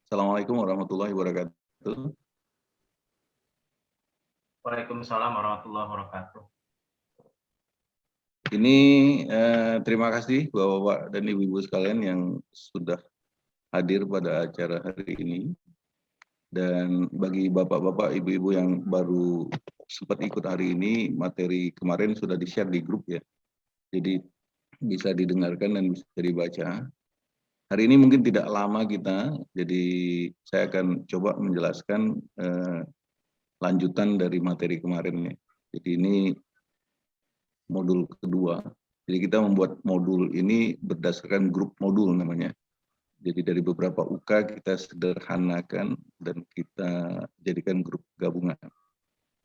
Assalamualaikum warahmatullahi wabarakatuh. Waalaikumsalam warahmatullahi wabarakatuh. Ini terima kasih Bapak-Bapak dan Ibu-Ibu sekalian yang sudah hadir pada acara hari ini. Dan bagi Bapak-Bapak, Ibu-Ibu yang baru sempat ikut hari ini, materi kemarin sudah di-share di grup ya. Jadi bisa didengarkan dan bisa dibaca. Hari ini mungkin tidak lama kita, jadi saya akan coba menjelaskan lanjutan dari materi kemarin ya. Jadi ini modul kedua. Jadi kita membuat modul ini berdasarkan grup modul namanya. Jadi dari beberapa UK kita sederhanakan dan kita jadikan grup gabungan.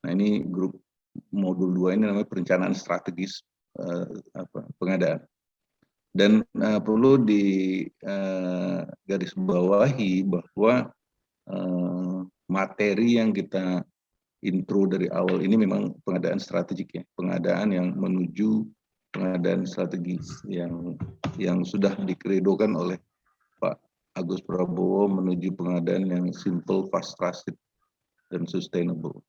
Nah ini grup modul 2 ini namanya perencanaan strategis pengadaan. Dan perlu garis bawahi bahwa materi yang kita intro dari awal ini memang pengadaan strategik ya, pengadaan yang menuju pengadaan strategis yang sudah dikredokan oleh Pak Agus Prabowo menuju pengadaan yang simple, fast, trusted, dan sustainable.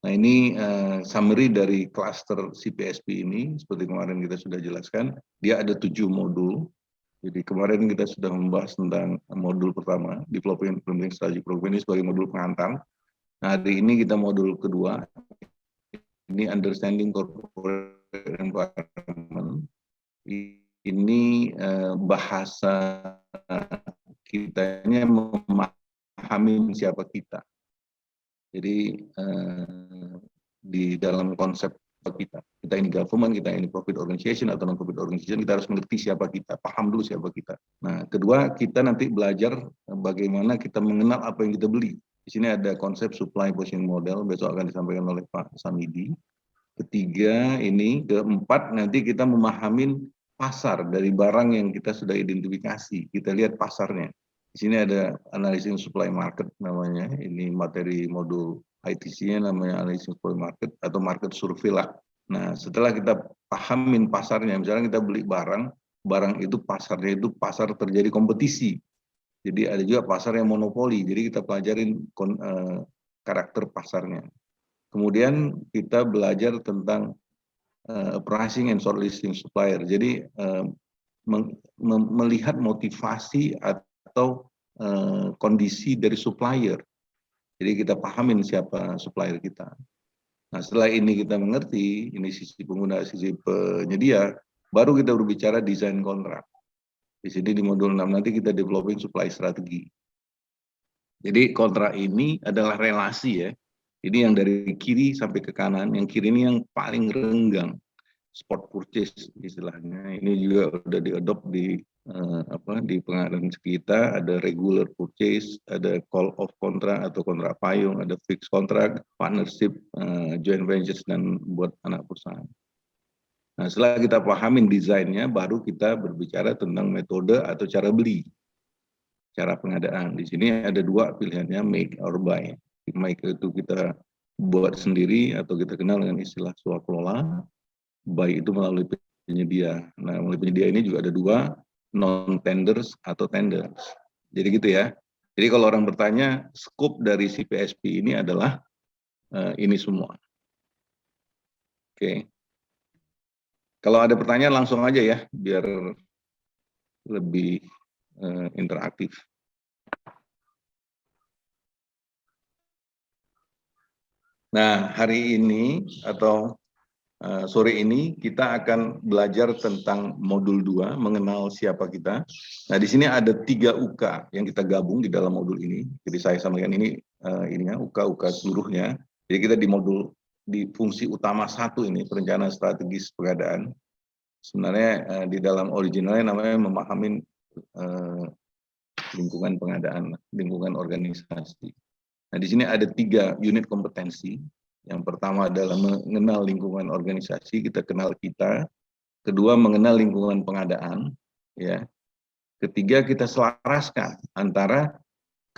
Nah ini summary dari cluster CPSP ini, seperti kemarin kita sudah jelaskan, dia ada 7 modul. Jadi kemarin kita sudah membahas tentang modul pertama, Developing Implementing Strategic Program ini sebagai modul pengantar. Nah hari ini kita modul kedua, ini Understanding Corporate Environment. Ini bahasa kitanya memahami siapa kita. Jadi di dalam konsep kita ini government, kita ini profit organization atau non-profit organization, kita harus mengerti siapa kita, paham dulu siapa kita. Nah, kedua, kita nanti belajar bagaimana kita mengenal apa yang kita beli. Di sini ada konsep supply positioning model, besok akan disampaikan oleh Pak Samidi. Ketiga, keempat, nanti kita memahamin pasar dari barang yang kita sudah identifikasi. Kita lihat pasarnya. Di sini ada analysis supply market namanya. Ini materi modul ITC-nya namanya analysis supply market atau market survey lah. Nah, setelah kita pahamin pasarnya, misalnya kita beli barang itu pasarnya itu pasar terjadi kompetisi. Jadi ada juga pasar yang monopoli. Jadi kita pelajarin karakter pasarnya. Kemudian kita belajar tentang pricing and shortlisting supplier. Jadi melihat motivasi atau kondisi dari supplier. Jadi kita pahamin siapa supplier kita. Nah setelah ini kita mengerti, ini sisi pengguna, sisi penyedia, baru kita berbicara desain kontrak. Di sini di modul 6 nanti kita developing supply strategi. Jadi kontrak ini adalah relasi ya. Ini yang dari kiri sampai ke kanan, yang kiri ini yang paling renggang, spot purchase istilahnya. Ini juga sudah diadopt di pengadaan kita, ada regular purchase, ada call of contract atau kontrak payung, ada fixed contract, partnership, joint ventures dan buat anak perusahaan. Nah, setelah kita pahamin desainnya, baru kita berbicara tentang metode atau cara beli, cara pengadaan. Di sini ada 2 pilihannya, make or buy. Make itu kita buat sendiri atau kita kenal dengan istilah swakelola. Buy itu melalui penyedia. Nah, melalui penyedia ini juga ada 2, non-tenders atau tenders. Jadi gitu ya. Jadi kalau orang bertanya, scope dari CPSP ini adalah ini semua. Oke. Kalau ada pertanyaan langsung aja ya, biar lebih interaktif. Nah, hari ini atau sore ini kita akan belajar tentang modul 2, mengenal siapa kita. Nah, di sini ada 3 UK yang kita gabung di dalam modul ini. Jadi saya sampaikan ini UK seluruhnya. Jadi kita di fungsi utama 1 ini, perencanaan strategis pengadaan. Sebenarnya di dalam originalnya namanya memahami lingkungan pengadaan, lingkungan organisasi. Nah, di sini ada 3 unit kompetensi. Yang pertama adalah mengenal lingkungan organisasi, kita kenal kita. Kedua, mengenal lingkungan pengadaan, ya. Ketiga, kita selaraskan antara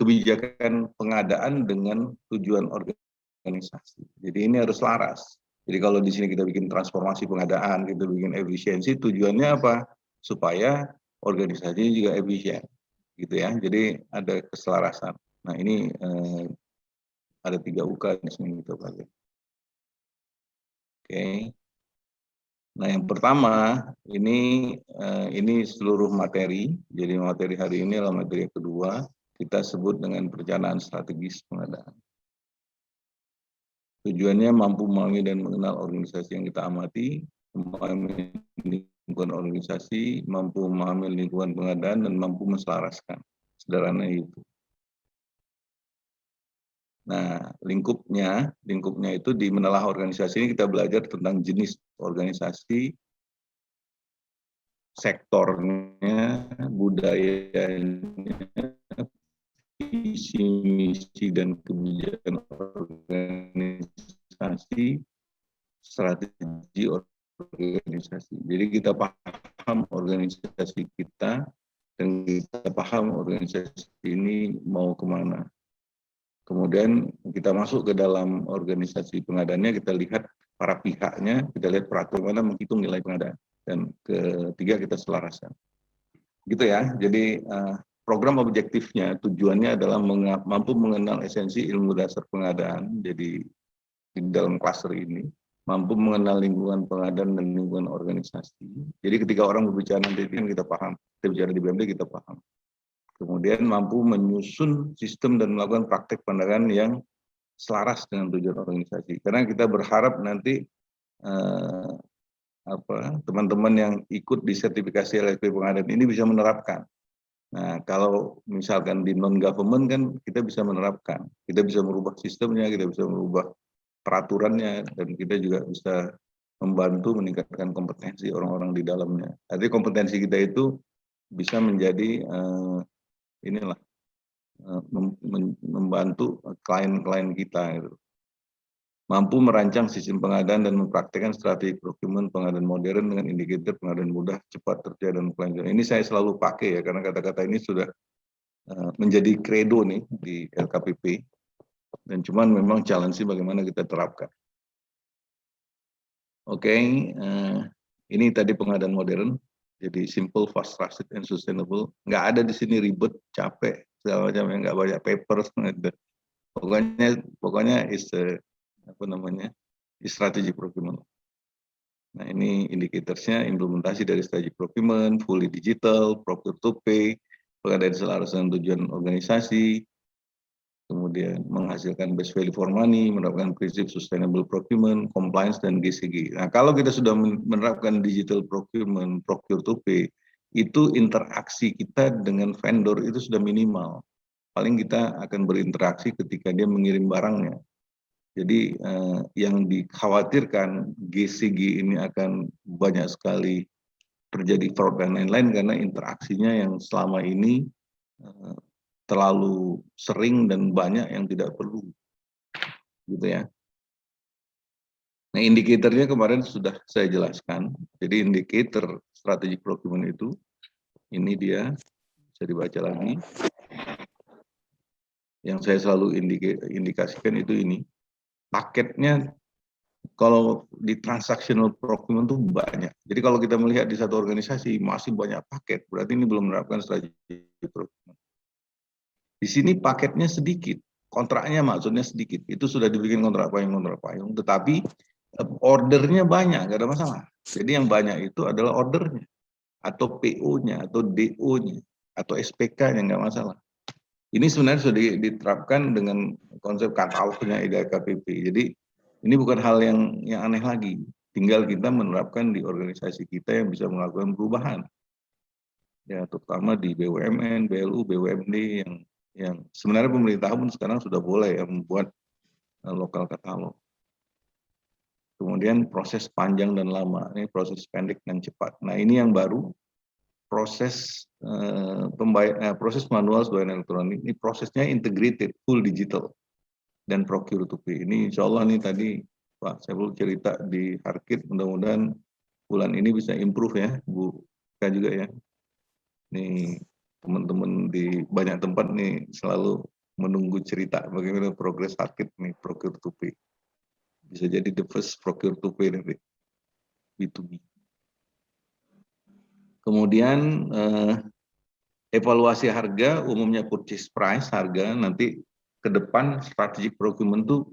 kebijakan pengadaan dengan tujuan organisasi. Jadi ini harus selaras. Jadi kalau di sini kita bikin transformasi pengadaan, kita bikin efisiensi, tujuannya apa? Supaya organisasinya juga efisien. gitu ya. Jadi ada keselarasan. Nah ini ada 3 UK yang kita pakai. Oke. Nah yang pertama ini seluruh materi. Jadi materi hari ini adalah materi yang kedua. Kita sebut dengan perencanaan strategis pengadaan. Tujuannya mampu memahami dan mengenal organisasi yang kita amati, memahami lingkungan organisasi, mampu memahami lingkungan pengadaan, dan mampu menselaraskan. Sederhana itu. Nah, lingkupnya itu di menelah organisasi ini kita belajar tentang jenis organisasi, sektornya, budayanya, visi misi dan kebijakan organisasi, strategi organisasi. Jadi kita paham organisasi kita dan kita paham organisasi ini mau kemana. Kemudian kita masuk ke dalam organisasi pengadaannya, kita lihat para pihaknya, kita lihat peraturan mana menghitung nilai pengadaan. Dan ketiga kita selaraskan. Gitu ya, jadi program objektifnya, tujuannya adalah mampu mengenal esensi ilmu dasar pengadaan, jadi di dalam klaster ini, mampu mengenal lingkungan pengadaan dan lingkungan organisasi. Jadi ketika orang berbicara nanti kita paham, kita bicara di BMD kita paham. Kemudian mampu menyusun sistem dan melakukan praktek pengadaan yang selaras dengan tujuan organisasi. Karena kita berharap nanti teman-teman yang ikut di sertifikasi LSP pengadaan ini bisa menerapkan. Nah, kalau misalkan di non-government kan kita bisa menerapkan, kita bisa merubah sistemnya, kita bisa merubah peraturannya, dan kita juga bisa membantu meningkatkan kompetensi orang-orang di dalamnya. Artinya kompetensi kita itu bisa menjadi membantu klien-klien kita. Gitu. Mampu merancang sistem pengadaan dan mempraktikkan strategi procurement pengadaan modern dengan indikator pengadaan mudah, cepat, terjadi, dan kelanjutan. Ini saya selalu pakai ya, karena kata-kata ini sudah menjadi kredo nih di LKPP. Dan cuman memang challenge bagaimana kita terapkan. Oke, ini tadi pengadaan modern. Jadi simple, fast, trusted, and sustainable. Nggak ada di sini ribet, capek, segala macam, nggak banyak paper. Pokoknya strategi procurement. Nah ini indikatorsnya implementasi dari strategi procurement, fully digital, procure to pay, pengadaan selaras dengan tujuan organisasi, kemudian menghasilkan best value for money, menerapkan prinsip sustainable procurement, compliance, dan GCG. Nah kalau kita sudah menerapkan digital procurement, procure to pay, itu interaksi kita dengan vendor itu sudah minimal. Paling kita akan berinteraksi ketika dia mengirim barangnya. Jadi yang dikhawatirkan GCG ini akan banyak sekali terjadi fraud dan lain-lain karena interaksinya yang selama ini terlalu sering dan banyak yang tidak perlu, gitu ya. Nah indikatornya kemarin sudah saya jelaskan. Jadi indikator strategi procurement itu, ini dia, bisa dibaca lagi. Yang saya selalu indikasikan itu ini. Paketnya kalau di transactional procurement itu banyak. Jadi kalau kita melihat di satu organisasi masih banyak paket, berarti ini belum menerapkan strategi procurement. Di sini paketnya sedikit, kontraknya maksudnya sedikit. Itu sudah dibikin kontrak payung, tetapi ordernya banyak, nggak ada masalah. Jadi yang banyak itu adalah ordernya, atau PO-nya, atau DO-nya, atau SPK-nya, nggak masalah. Ini sebenarnya sudah diterapkan dengan konsep katalognya IDKPP. Jadi ini bukan hal yang aneh lagi. Tinggal kita menerapkan di organisasi kita yang bisa melakukan perubahan. Ya, terutama di BUMN, BLU, BUMD yang sebenarnya pemerintah pun sekarang sudah boleh ya membuat lokal katalog. Kemudian proses panjang dan lama, ini proses pendek dan cepat. Nah ini yang baru, proses proses manual sebagai elektronik, ini prosesnya integrated, full digital, dan procure to pay. Ini insya Allah nih tadi Pak saya perlu cerita di Harkit, mudah-mudahan bulan ini bisa improve ya Bu Ka juga ya. Nih teman-teman di banyak tempat nih selalu menunggu cerita bagaimana progres Harkit nih procure to pay. Bisa jadi the first procure to pay nanti B2B. Kemudian evaluasi harga umumnya purchase price, harga, nanti ke depan strategic procurement itu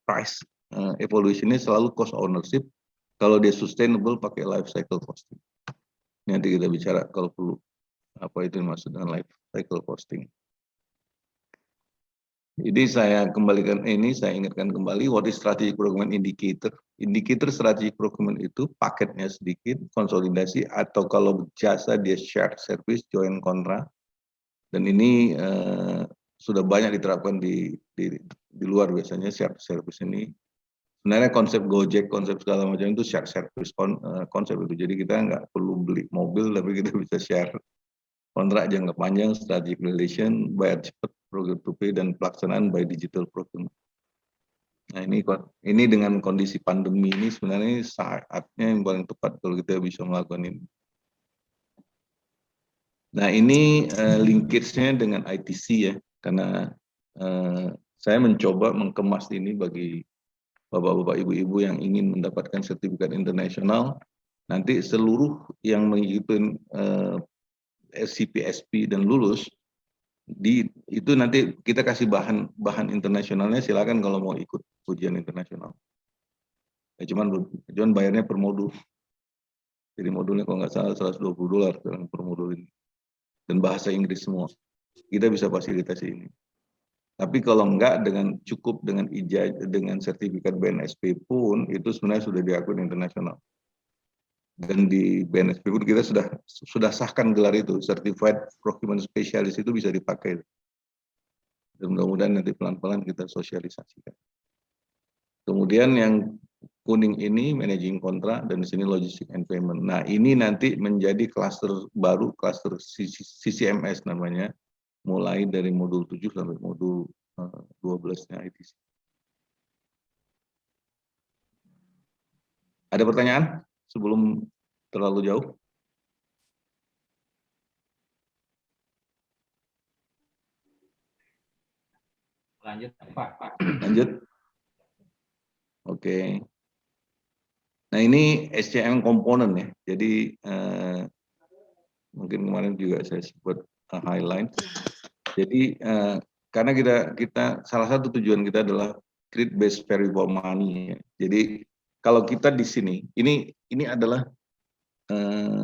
price evaluation-nya selalu cost ownership. Kalau dia sustainable pakai life cycle costing. Nanti kita bicara kalau perlu apa itu maksud dengan life cycle costing. Jadi saya kembalikan ini, saya ingatkan kembali what is strategic procurement indicator. Indicator strategic procurement itu paketnya sedikit, konsolidasi, atau kalau jasa dia shared service, joint contract. Dan ini sudah banyak diterapkan di luar biasanya shared service ini. Sebenarnya konsep Gojek, konsep segala macam itu shared service konsep itu. Jadi kita nggak perlu beli mobil, tapi kita bisa share kontrak jangka panjang, strategic relation, bayar cepat, program to pay, dan pelaksanaan by digital procurement. Nah ini dengan kondisi pandemi ini sebenarnya saatnya yang paling tepat kalau kita bisa melakukan ini. Nah ini linkage-nya dengan ITC ya, karena saya mencoba mengkemas ini bagi bapak-bapak, ibu-ibu yang ingin mendapatkan sertifikat internasional. Nanti seluruh yang mengikuti SCPSP dan lulus, itu nanti kita kasih bahan internasionalnya, silakan kalau mau ikut ujian internasional. Ya, cuman bayarnya per modul. Jadi modulnya kalau nggak salah $120 per modul ini. Dan bahasa Inggris semua. Kita bisa fasilitasi ini. Tapi kalau enggak cukup dengan ijazah, dengan sertifikat BNSP pun itu sebenarnya sudah diakui internasional. Dan di BNSP pun kita sudah sahkan gelar itu, Certified Procurement Specialist itu bisa dipakai. Dan mudah-mudahan nanti pelan-pelan kita sosialisasikan. Kemudian yang kuning ini managing kontrak, dan di sini logistic and payment. Nah ini nanti menjadi klaster baru, klaster CCMS namanya, mulai dari modul 7 sampai modul 12-nya ITC. Ada pertanyaan sebelum terlalu jauh? Lanjut, Pak. Lanjut. Oke. Nah ini SCM komponen ya. Jadi mungkin kemarin juga saya sebut highlight. Jadi karena kita salah satu tujuan kita adalah create base value for money. Ya. Jadi kalau kita di sini, ini adalah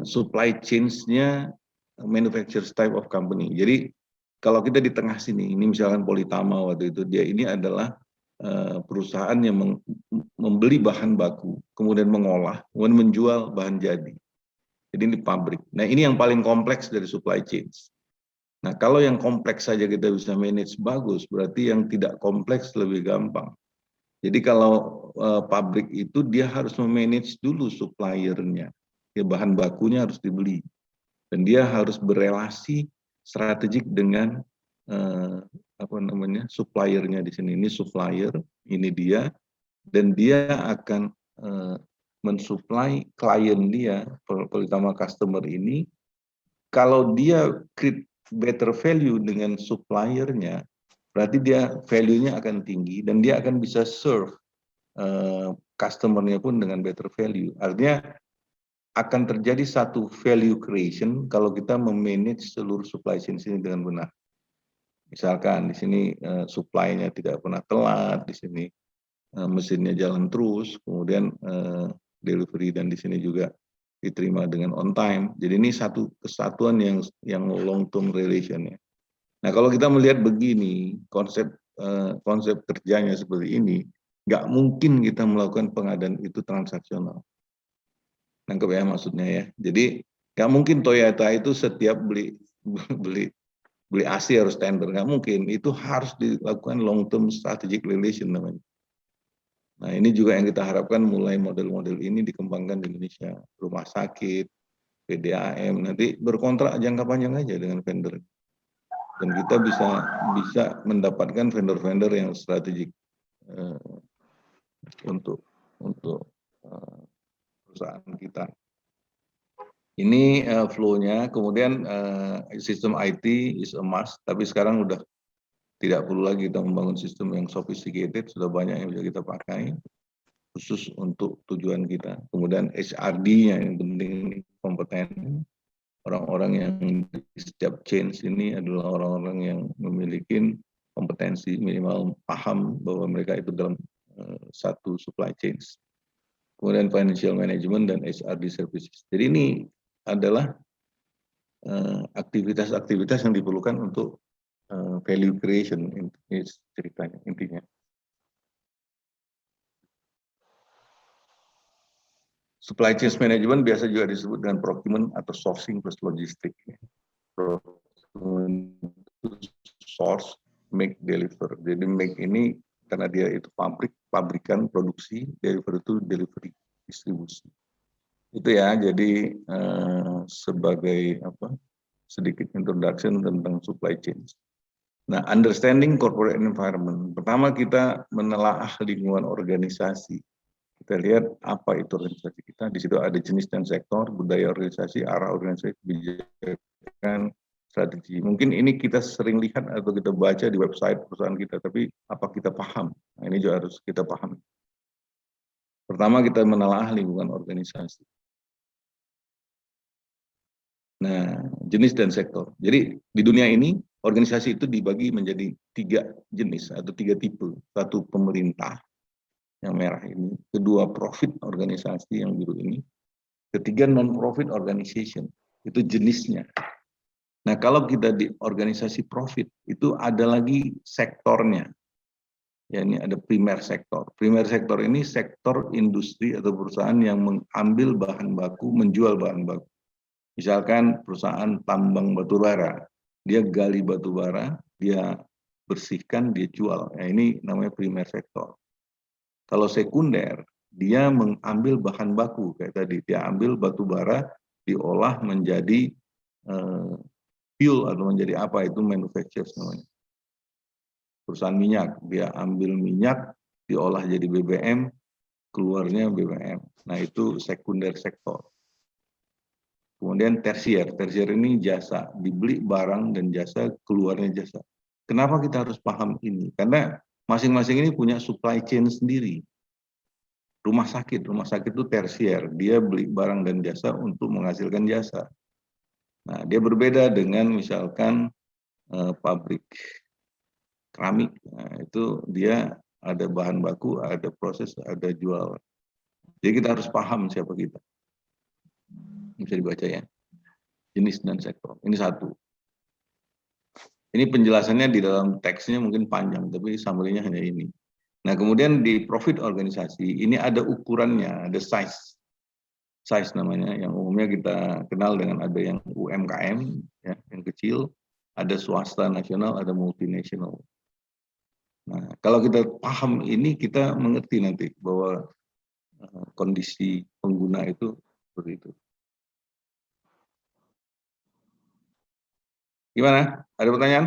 supply chains-nya manufacturers type of company. Jadi kalau kita di tengah sini, ini misalkan Politama waktu itu, dia ini adalah perusahaan yang membeli bahan baku, kemudian mengolah, kemudian menjual bahan jadi. Jadi ini pabrik. Nah ini yang paling kompleks dari supply chains. Nah kalau yang kompleks saja kita bisa manage bagus, berarti yang tidak kompleks lebih gampang. Jadi kalau pabrik itu dia harus memanage dulu suppliernya, ya bahan bakunya harus dibeli, dan dia harus berelasi strategik dengan suppliernya di sini. Ini supplier, ini dia, dan dia akan mensuplai klien dia, terutama customer ini. Kalau dia create better value dengan suppliernya, berarti dia value-nya akan tinggi dan dia akan bisa serve customer-nya pun dengan better value. Artinya akan terjadi satu value creation kalau kita memanage seluruh supply chain ini dengan benar. Misalkan di sini supply-nya tidak pernah telat, di sini mesinnya jalan terus, kemudian delivery dan di sini juga diterima dengan on time. Jadi ini satu kesatuan yang long term relation-nya. Nah kalau kita melihat begini, konsep kerjanya seperti ini, nggak mungkin kita melakukan pengadaan itu transaksional. Nangkep ya maksudnya ya. Jadi nggak mungkin Toyota itu setiap beli AC harus tender, nggak mungkin. Itu harus dilakukan long term strategic relation namanya. Nah ini juga yang kita harapkan mulai model-model ini dikembangkan di Indonesia. Rumah sakit, PDAM, nanti berkontrak jangka panjang aja dengan vendor. Dan kita bisa mendapatkan vendor-vendor yang strategik untuk perusahaan kita. Ini flow-nya, kemudian sistem IT is a must, tapi sekarang udah tidak perlu lagi kita membangun sistem yang sophisticated, sudah banyak yang bisa kita pakai, khusus untuk tujuan kita. Kemudian HRD-nya yang penting kompeten, orang-orang yang di setiap chain ini adalah orang-orang yang memiliki kompetensi minimal paham bahwa mereka itu dalam satu supply chain. Kemudian financial management dan HRD services. Jadi ini adalah aktivitas-aktivitas yang diperlukan untuk value creation, ini ceritanya intinya. Supply chain management biasa juga disebut dengan procurement atau sourcing plus logistik. Source, make, deliver. Jadi make ini karena dia itu pabrikan, produksi, deliver itu delivery, distribusi. Itu ya, jadi sebagai sedikit introduction tentang supply chain. Nah, understanding corporate environment. Pertama kita menelaah lingkungan organisasi. Kita lihat apa itu organisasi kita. Di situ ada jenis dan sektor, budaya organisasi, arah organisasi, kebijakan, strategi. Mungkin ini kita sering lihat atau kita baca di website perusahaan kita, tapi apa kita paham? Nah, ini juga harus kita pahami. Pertama kita menelaah lingkungan organisasi. Nah, jenis dan sektor. Jadi di dunia ini organisasi itu dibagi menjadi 3 jenis atau 3 tipe. Satu pemerintah yang merah ini, kedua profit organisasi yang biru ini, ketiga non-profit organization, itu jenisnya. Nah, kalau kita di organisasi profit, itu ada lagi sektornya. Ya, ini ada primer sektor. Primer sektor ini sektor industri atau perusahaan yang mengambil bahan baku, menjual bahan baku. Misalkan perusahaan tambang batubara, dia gali batubara, dia bersihkan, dia jual. Ya, ini namanya primer sektor. Kalau sekunder, dia mengambil bahan baku kayak tadi, dia ambil batubara, diolah menjadi fuel atau menjadi apa, itu manufacturers namanya. Perusahaan minyak, dia ambil minyak, diolah jadi BBM, keluarnya BBM. Nah, itu sekunder sektor. Kemudian tersier ini jasa, dibeli barang dan jasa, keluarnya jasa. Kenapa kita harus paham ini? Karena masing-masing ini punya supply chain sendiri. Rumah sakit itu tersier, dia beli barang dan jasa untuk menghasilkan jasa. Nah, dia berbeda dengan misalkan pabrik keramik, nah, itu dia ada bahan baku, ada proses, ada jual. Jadi kita harus paham siapa kita. Bisa dibaca ya, jenis dan sektor. Ini satu. Ini penjelasannya di dalam teksnya mungkin panjang, tapi summary-nya hanya ini. Nah, kemudian di profit organisasi, ini ada ukurannya, ada size. Size namanya, yang umumnya kita kenal dengan ada yang UMKM, ya, yang kecil, ada swasta nasional, ada multinasional. Nah, kalau kita paham ini, kita mengerti nanti bahwa kondisi pengguna itu seperti itu. Gimana? Ada pertanyaan?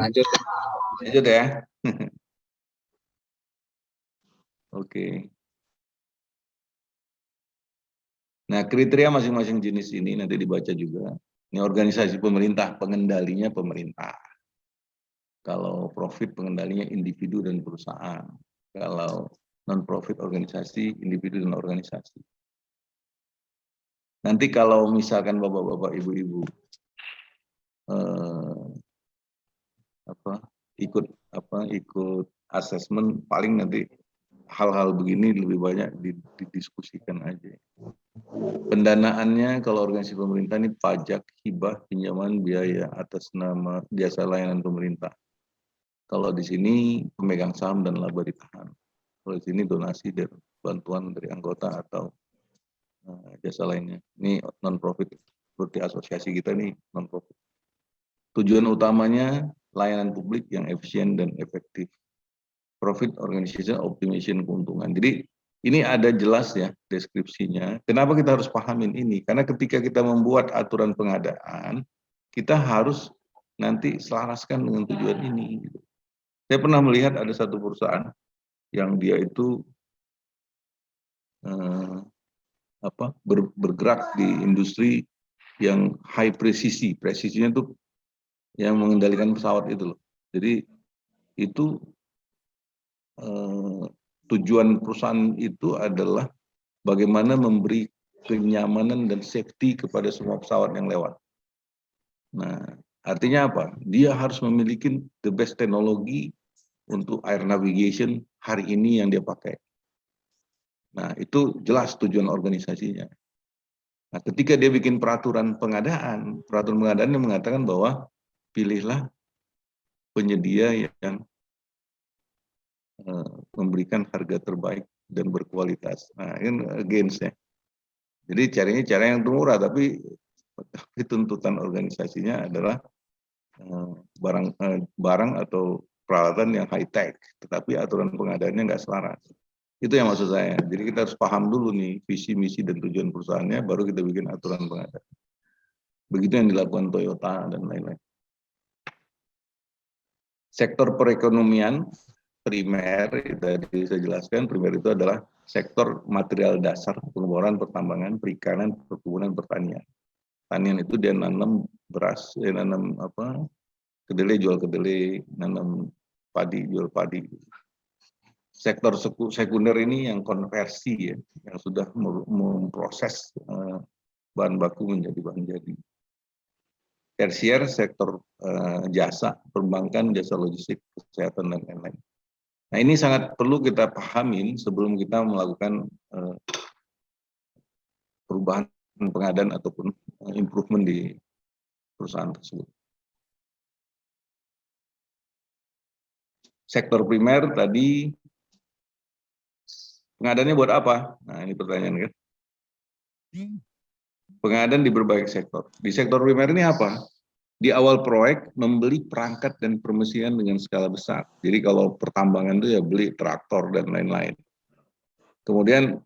Lanjut. Lanjut ya. Oke. Nah, kriteria masing-masing jenis ini nanti dibaca juga. Ini organisasi pemerintah, pengendalinya pemerintah. Kalau profit, pengendalinya individu dan perusahaan. Kalau non-profit organisasi, individu dan organisasi. Nanti kalau misalkan bapak-bapak, ibu-ibu ikut asesmen, paling nanti hal-hal begini lebih banyak didiskusikan aja. Pendanaannya kalau organisasi pemerintah ini pajak, hibah, pinjaman, biaya atas nama jasa layanan pemerintah. Kalau di sini pemegang saham dan laba ditahan. Kalau di sini donasi dan bantuan dari anggota atau jasa lainnya. Ini non-profit, seperti asosiasi kita ini non-profit. Tujuan utamanya layanan publik yang efisien dan efektif. Profit organization optimization keuntungan. Jadi ini ada jelas ya deskripsinya. Kenapa kita harus pahamin ini? Karena ketika kita membuat aturan pengadaan, kita harus nanti selaraskan dengan tujuan ini. Saya pernah melihat ada satu perusahaan yang dia itu bergerak di industri yang high presisi. Presisinya itu yang mengendalikan pesawat itu loh. Jadi itu tujuan perusahaan itu adalah bagaimana memberi kenyamanan dan safety kepada semua pesawat yang lewat. Nah, artinya apa? Dia harus memiliki the best teknologi untuk air navigation hari ini yang dia pakai. Nah, itu jelas tujuan organisasinya. Nah, ketika dia bikin peraturan pengadaan yang mengatakan bahwa pilihlah penyedia yang memberikan harga terbaik dan berkualitas. Nah, ini against ya. Jadi carinya cara yang murah, tapi tuntutan organisasinya adalah barang atau peralatan yang high tech, tetapi aturan pengadaannya nggak selaras. Itu yang maksud saya. Jadi kita harus paham dulu nih visi, misi, dan tujuan perusahaannya, baru kita bikin aturan pengadaan. Begitu yang dilakukan Toyota dan lain-lain. Sektor perekonomian primer, tadi saya jelaskan, primer itu adalah sektor material dasar, pengeboran, pertambangan, perikanan, perkebunan, pertanian. Tanian itu dia nanam beras, nanam kedelai, jual kedelai, nanam padi, jual padi. Sektor sekunder ini yang konversi ya, yang sudah memproses bahan baku menjadi bahan jadi. Tersier, sektor jasa, perbankan, jasa logistik, kesehatan, dan lain-lain. Nah, ini sangat perlu kita pahamin sebelum kita melakukan perubahan pengadaan ataupun improvement di perusahaan tersebut. Sektor primer tadi, pengadaannya buat apa? Nah, ini pertanyaan kan. Pengadaan di berbagai sektor. Di sektor primer ini apa? Di awal proyek membeli perangkat dan permesinan dengan skala besar. Jadi kalau pertambangan itu ya beli traktor dan lain-lain. Kemudian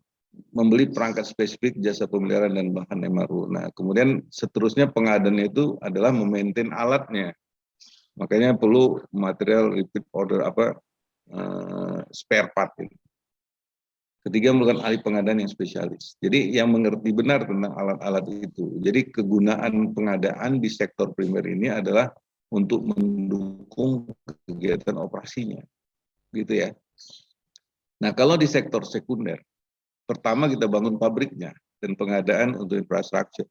membeli perangkat spesifik, jasa pemeliharaan dan bahan MRU. Nah, kemudian seterusnya pengadaannya itu adalah memaintain alatnya. Makanya perlu material repeat order spare part. Ketiga, melakukan ahli pengadaan yang spesialis. Jadi yang mengerti benar tentang alat-alat itu. Jadi kegunaan pengadaan di sektor primer ini adalah untuk mendukung kegiatan operasinya. Gitu ya. Nah, kalau di sektor sekunder, pertama kita bangun pabriknya dan pengadaan untuk infrastruktur.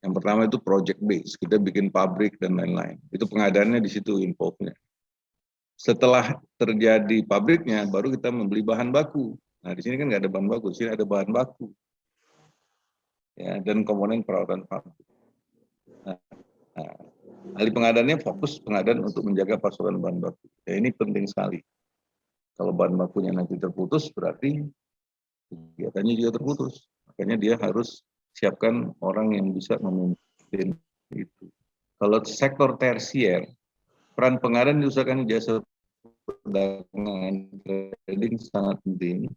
Yang pertama itu project base, kita bikin pabrik dan lain-lain. Itu pengadaannya di situ involve-nya. Setelah terjadi pabriknya, baru kita membeli bahan baku. Nah, di sini kan nggak ada bahan baku, di sini ada bahan baku. Ya, dan komponen perawatan pabrik. Nah, ahli pengadaannya fokus pengadaan untuk menjaga pasokan bahan baku. Ya, ini penting sekali. Kalau bahan bakunya nanti terputus, berarti kegiatannya juga terputus. Makanya dia harus siapkan orang yang bisa memimpin itu. Kalau sektor tersier, peran pengadaan diusahakan jasa perdagangan trading sangat penting.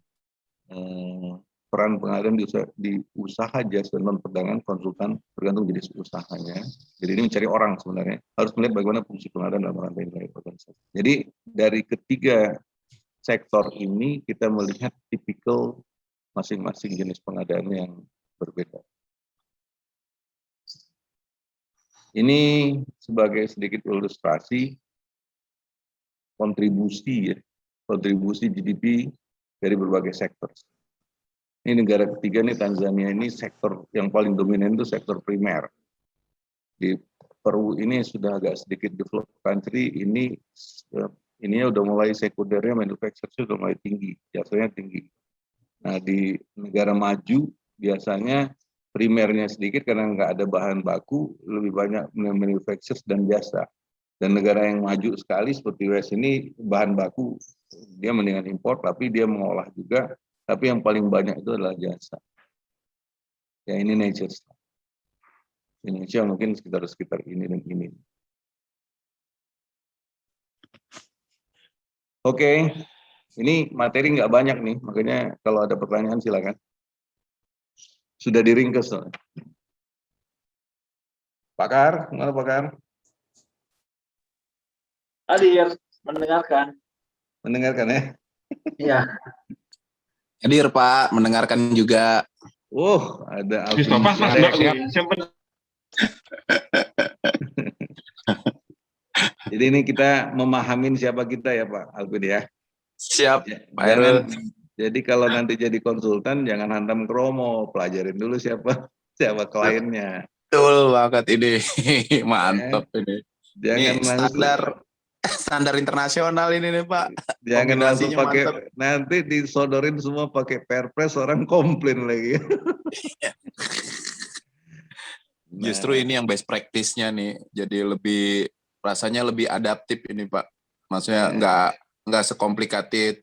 Peran pengadaan di usaha jasa non perdagangan konsultan tergantung jenis usahanya. Jadi ini mencari orang sebenarnya. Harus melihat bagaimana fungsi pengadaan dalam rantai organisasi. Jadi dari ketiga sektor ini kita melihat tipikal masing-masing jenis pengadaan yang berbeda. Ini sebagai sedikit ilustrasi kontribusi GDP dari berbagai sektor. Ini negara ketiga nih, Tanzania, ini sektor yang paling dominan itu sektor primer. Di Peru ini sudah agak sedikit developed country, ini udah mulai sekundernya, manufacturing sudah mulai tinggi, jasanya tinggi. Nah, di negara maju biasanya primernya sedikit karena nggak ada bahan baku, lebih banyak manufacturing dan jasa. Dan negara yang maju sekali seperti US ini bahan baku dia mendingan impor, tapi dia mengolah juga. Tapi yang paling banyak itu adalah jasa. Ya, ini nature. Indonesia mungkin sekitar ini dan ini. Oke, ini materi nggak banyak nih, makanya kalau ada pertanyaan silakan. Sudah diringkes. Pakar, mana Pakar? Hadir, mendengarkan. Mendengarkan ya? Iya. Hadir Pak, mendengarkan juga. Oh, ada Alvin. Jadi ini kita memahamin siapa kita ya Pak Alvin ya. Siap, Pak Jangan, Hairul. jadi kalau nanti jadi konsultan jangan hantam kromo, pelajarin dulu siapa kliennya. Betul banget ini. Ya. Mantap ini. Jangan Ini langsung standar internasional ini nih, Pak. jangan langsung Kombinasinya mantap. pakai, nanti disodorin semua pakai Perpres, orang komplain lagi. Justru ini yang best practice-nya nih. Jadi rasanya lebih adaptif ini, Pak. Maksudnya nggak sekomplikated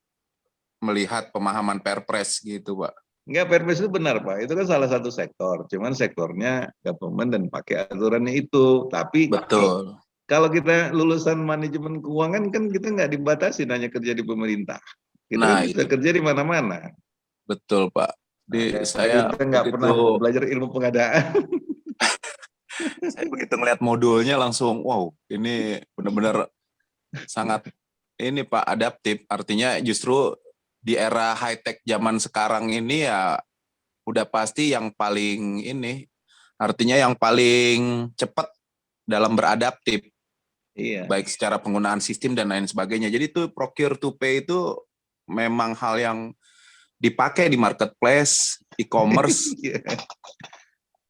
melihat pemahaman Perpres gitu, Pak. Enggak, Perpres itu benar Pak, itu kan salah satu sektor, cuman sektornya government dan pakai aturannya itu. Tapi Betul. kalau kita lulusan manajemen keuangan kan kita nggak dibatasi hanya kerja di pemerintah, kita kan Nah, bisa itu kerja di mana-mana. betul, Pak. Nah, Saya kita nggak pernah belajar ilmu pengadaan. saya begitu ngeliat modulnya langsung, wow, ini benar-benar sangat ini Pak adaptif. Artinya justru di era high tech zaman sekarang ini ya udah pasti yang paling ini, artinya yang paling cepat dalam beradaptif, Iya. baik secara penggunaan sistem dan lain sebagainya. Jadi tuh procure to pay itu memang hal yang dipakai di marketplace, e-commerce.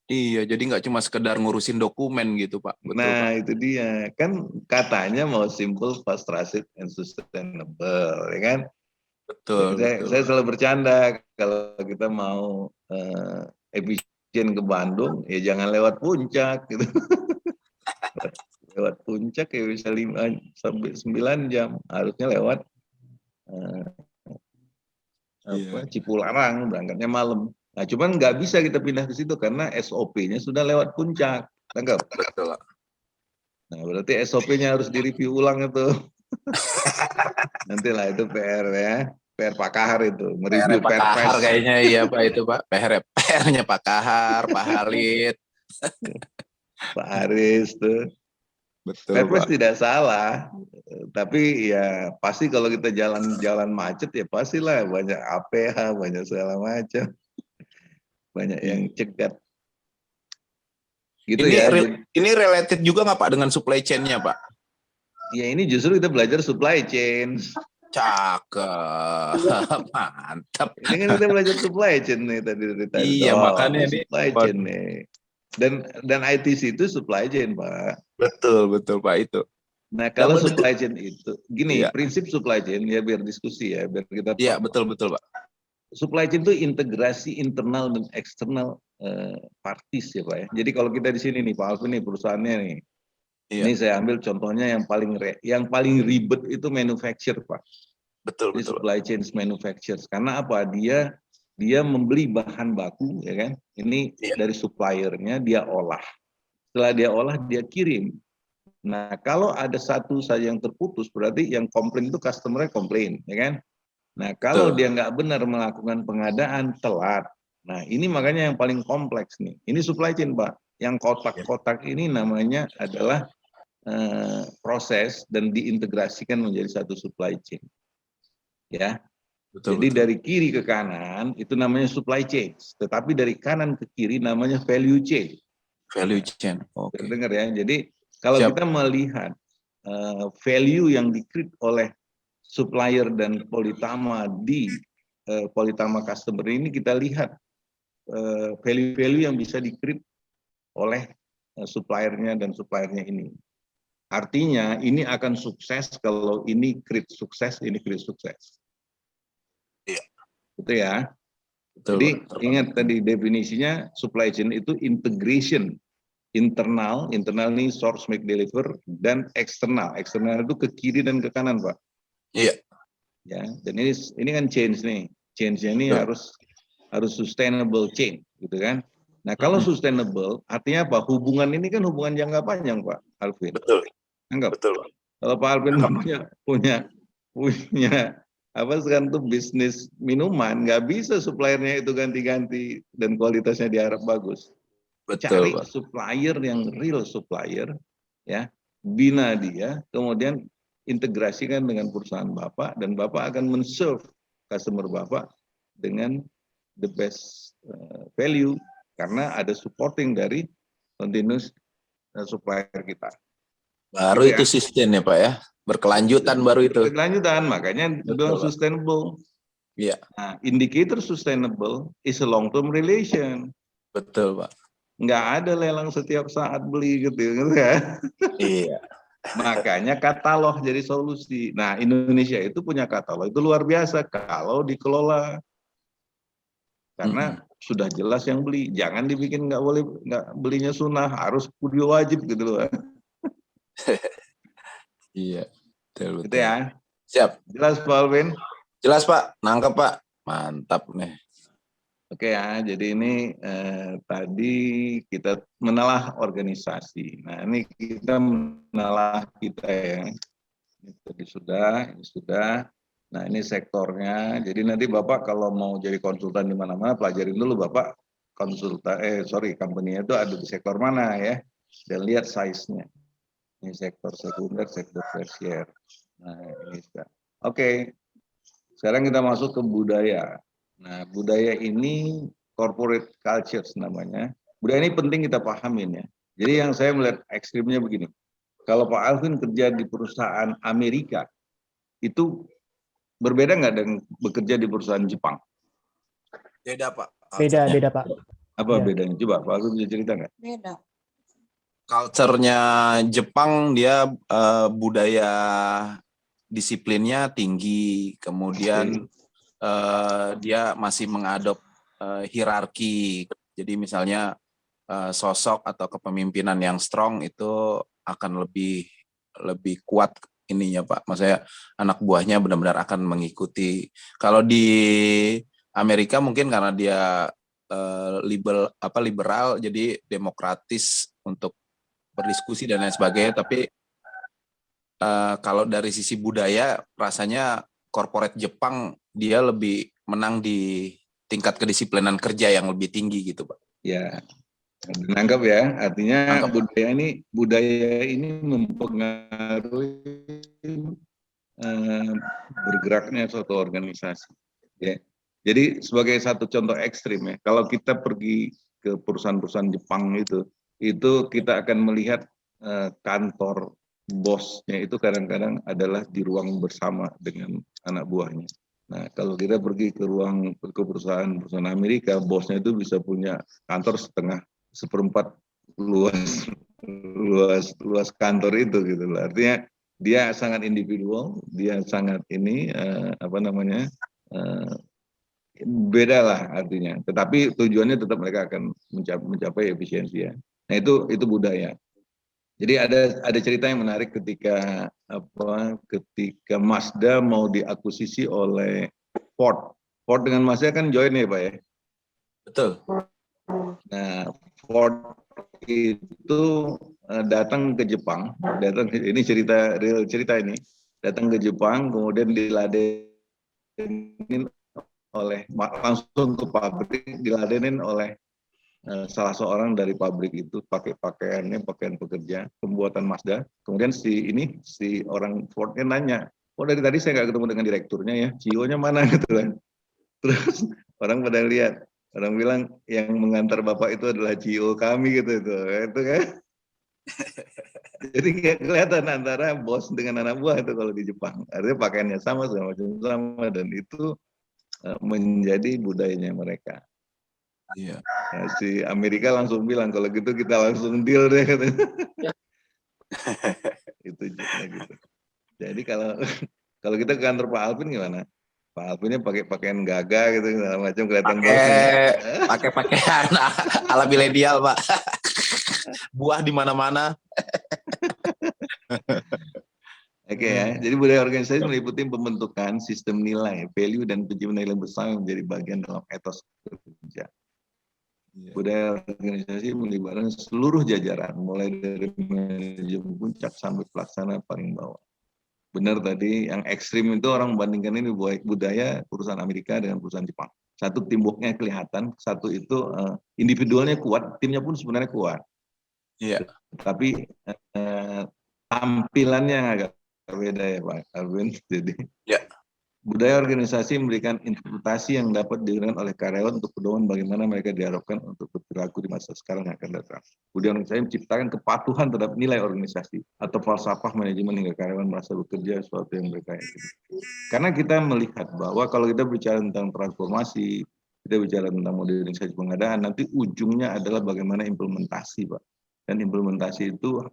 Iya, jadi nggak cuma sekedar ngurusin dokumen gitu, Pak. Betul, Nah, Pak. itu dia. Kan katanya mau simple, fast, trusted, and sustainable, ya kan? Jadi Betul, betul. saya selalu bercanda kalau kita mau efisien ke Bandung, ya jangan lewat puncak gitu. Lewat puncak ya bisa 5 sampai 9 jam, harusnya lewat Cipularang, berangkatnya malam. Nah, cuman nggak bisa kita pindah ke situ karena SOP-nya sudah lewat puncak. Tangkap? Betul. Nah, berarti SOP-nya harus direview ulang itu. Nantilah itu PR ya. PR Pak Kahar itu, mereview Pak Kahar Perpres. kayaknya iya Pak itu Pak. PR-nya Pak Kahar, Pak Halid. Pak Haris tuh. Betul Perpres Pak. tidak salah, tapi ya pasti kalau kita jalan-jalan macet ya pastilah banyak APH, banyak segala macam, banyak yang cegat. Gitu Ini ya. ini related juga nggak Pak dengan supply chain-nya Pak? Ya ini justru kita belajar supply chain. Cakep, mantap. Ini kan kita belajar supply chain nih tadi. Iya makanya ini supply chain nih. Dan ITC itu supply chain Pak. Betul Pak itu. Nah kalau supply chain itu, gini iya. Prinsip supply chain ya biar diskusi ya, biar kita tahu. Iya betul Pak. Supply chain itu integrasi internal dan eksternal parties ya Pak ya. Jadi kalau kita di sini nih Pak Alvin nih perusahaannya nih, ini saya ambil contohnya yang paling ribet itu manufacture Pak. Betul. Supply chain manufacturers. Karena apa? Dia membeli bahan baku ya kan. Ini dari suppliernya dia olah. Setelah dia olah dia kirim. Nah, kalau ada satu saja yang terputus berarti yang komplain itu customer-nya komplain, ya kan? Nah, kalau dia nggak benar melakukan pengadaan, telat. Nah, ini makanya yang paling kompleks nih. Ini supply chain, Pak. Yang kotak-kotak ini namanya adalah proses dan diintegrasikan menjadi satu supply chain. Ya. Jadi dari kiri ke kanan itu namanya supply chain. Tetapi dari kanan ke kiri namanya value chain. Value chain. Oke. Dengar ya. Jadi kalau kita melihat value yang di-create oleh supplier dan Politama di Politama customer ini, kita lihat value-value yang bisa di-create oleh suppliernya dan suppliernya ini. Artinya ini akan sukses kalau ini create sukses, ini create sukses. Iya. Gitu ya. Jadi ingat tadi definisinya supply chain itu integration internal ini source make deliver, dan eksternal itu ke kiri dan ke kanan Pak. Iya. Ya, dan ini kan change nih, change-nya ini harus sustainable change, gitu kan. Nah kalau sustainable artinya apa? Hubungan ini kan hubungan jangka panjang Pak Alvin. Betul. Anggap. Betul. Kalau Pak Alvin punya apa sekarang tuh bisnis minuman, nggak bisa suppliernya itu ganti-ganti dan kualitasnya diharap bagus. Cari supplier yang real supplier, ya, bina dia, kemudian integrasikan dengan perusahaan Bapak, dan Bapak akan men-serve customer Bapak dengan the best value, karena ada supporting dari continuous supplier kita. Baru Gitu ya. itu sustain ya Pak ya, berkelanjutan baru itu. Berkelanjutan, makanya bilang Betul, Pak. sustainable. Iya, Nah, indicator sustainable is a long term relation. betul Pak. Nggak ada lelang setiap saat beli gitu ya. Iya. Makanya katalog jadi solusi. Nah, Indonesia itu punya katalog itu luar biasa kalau dikelola. Karena sudah jelas yang beli, jangan dibikin nggak boleh, nggak belinya sunnah, harus kudu wajib gitu loh. Iya, betul Gitu betul. ya. Siap. Jelas Pak Alvin? Jelas Pak, nangkep Pak. Mantap nih. Oke ya, jadi ini tadi kita menelah organisasi. Nah, ini kita menelah kita ya. Ini tadi sudah, ini sudah. Nah, ini sektornya. Jadi nanti Bapak kalau mau jadi konsultan di mana-mana, pelajarin dulu Bapak company-nya itu ada di sektor mana ya. Dan lihat size-nya. Ini sektor sekunder, sektor tersier. Nah, ini sudah. Oke, sekarang kita masuk ke budaya. Nah, budaya ini corporate cultures namanya. Budaya ini penting kita pahamin ya. Jadi yang saya melihat ekstrimnya begini. Kalau Pak Alvin kerja di perusahaan Amerika, itu berbeda nggak dengan bekerja di perusahaan Jepang? Beda Pak. Beda Pak. Apa Ya. bedanya? Coba Pak Alvin bisa cerita nggak? Beda. Culture-nya Jepang dia budaya disiplinnya tinggi, kemudian dia masih mengadop hierarki. Jadi misalnya sosok atau kepemimpinan yang strong itu akan lebih kuat ininya Pak. Maksudnya anak buahnya benar-benar akan mengikuti. Kalau di Amerika mungkin karena dia liberal, jadi demokratis untuk berdiskusi dan lain sebagainya. Tapi kalau dari sisi budaya, rasanya corporate Jepang dia lebih menang di tingkat kedisiplinan kerja yang lebih tinggi gitu, Pak. Ya, menangkap ya. Artinya Nangkep, Pak. budaya ini mempengaruhi bergeraknya suatu organisasi. Ya. Jadi sebagai satu contoh ekstrim ya, kalau kita pergi ke perusahaan-perusahaan Jepang itu kita akan melihat kantor bosnya itu kadang-kadang adalah di ruang bersama dengan anak buahnya. Nah, kalau kita pergi ke perusahaan Amerika, bosnya itu bisa punya kantor seperempat luas kantor itu gitu loh. Artinya dia sangat individual, dia sangat beda lah artinya. Tetapi tujuannya tetap mereka akan mencapai efisiensi ya. Nah itu budaya. Jadi ada cerita yang menarik ketika Mazda mau diakuisisi oleh Ford. Ford dengan Mazda kan join ya Pak ya. Betul. Nah Ford itu datang ke Jepang, ini real cerita ini, datang ke Jepang kemudian diladenin langsung ke pabrik, diladenin oleh salah seorang dari pabrik itu pakai pakaian pekerja pembuatan Mazda. Kemudian si orang Fordnya nanya, oh dari tadi saya nggak ketemu dengan direkturnya ya, CEO-nya mana gitu kan. Terus orang pada lihat, orang bilang yang mengantar bapak itu adalah CEO kami gitu itu kan. Jadi kayak kelihatan antara bos dengan anak buah itu kalau di Jepang. Artinya pakaiannya sama, segala macam sama, dan itu menjadi budayanya mereka. Iya. Nah, si Amerika langsung bilang kalau gitu kita langsung deal deh katanya. Itu juga gitu. Jadi kalau kita ke kantor Pak Alvin gimana? Pak Alvinnya pakai pakaian gagah gitu segala macam kelihatan bosnya. Pakai pakaian ala milenial, Pak. Buah di mana-mana. Oke ya, jadi budaya organisasi meliputi pembentukan sistem nilai, value, dan penciptaan nilai bersama yang menjadi bagian dalam etos kerja. Budaya organisasi melibatkan seluruh jajaran, mulai dari manajemen puncak sampai pelaksana paling bawah. Benar tadi, yang ekstrim itu orang membandingkan ini budaya perusahaan Amerika dengan perusahaan Jepang. Satu teamworknya kelihatan, satu itu individualnya kuat, timnya pun sebenarnya kuat. Iya. Tapi tampilannya agak beda ya Pak Alvin. Jadi ya. Budaya organisasi memberikan interpretasi yang dapat digunakan oleh karyawan untuk pedoman bagaimana mereka diharapkan untuk berperilaku di masa sekarang yang akan datang. Budaya organisasi menciptakan kepatuhan terhadap nilai organisasi atau falsafah manajemen hingga karyawan merasa bekerja sesuatu yang mereka yakini. Karena kita melihat bahwa kalau kita bicara tentang transformasi, kita bicara tentang modernisasi pengadaan, nanti ujungnya adalah bagaimana implementasi, Pak. Dan implementasi itu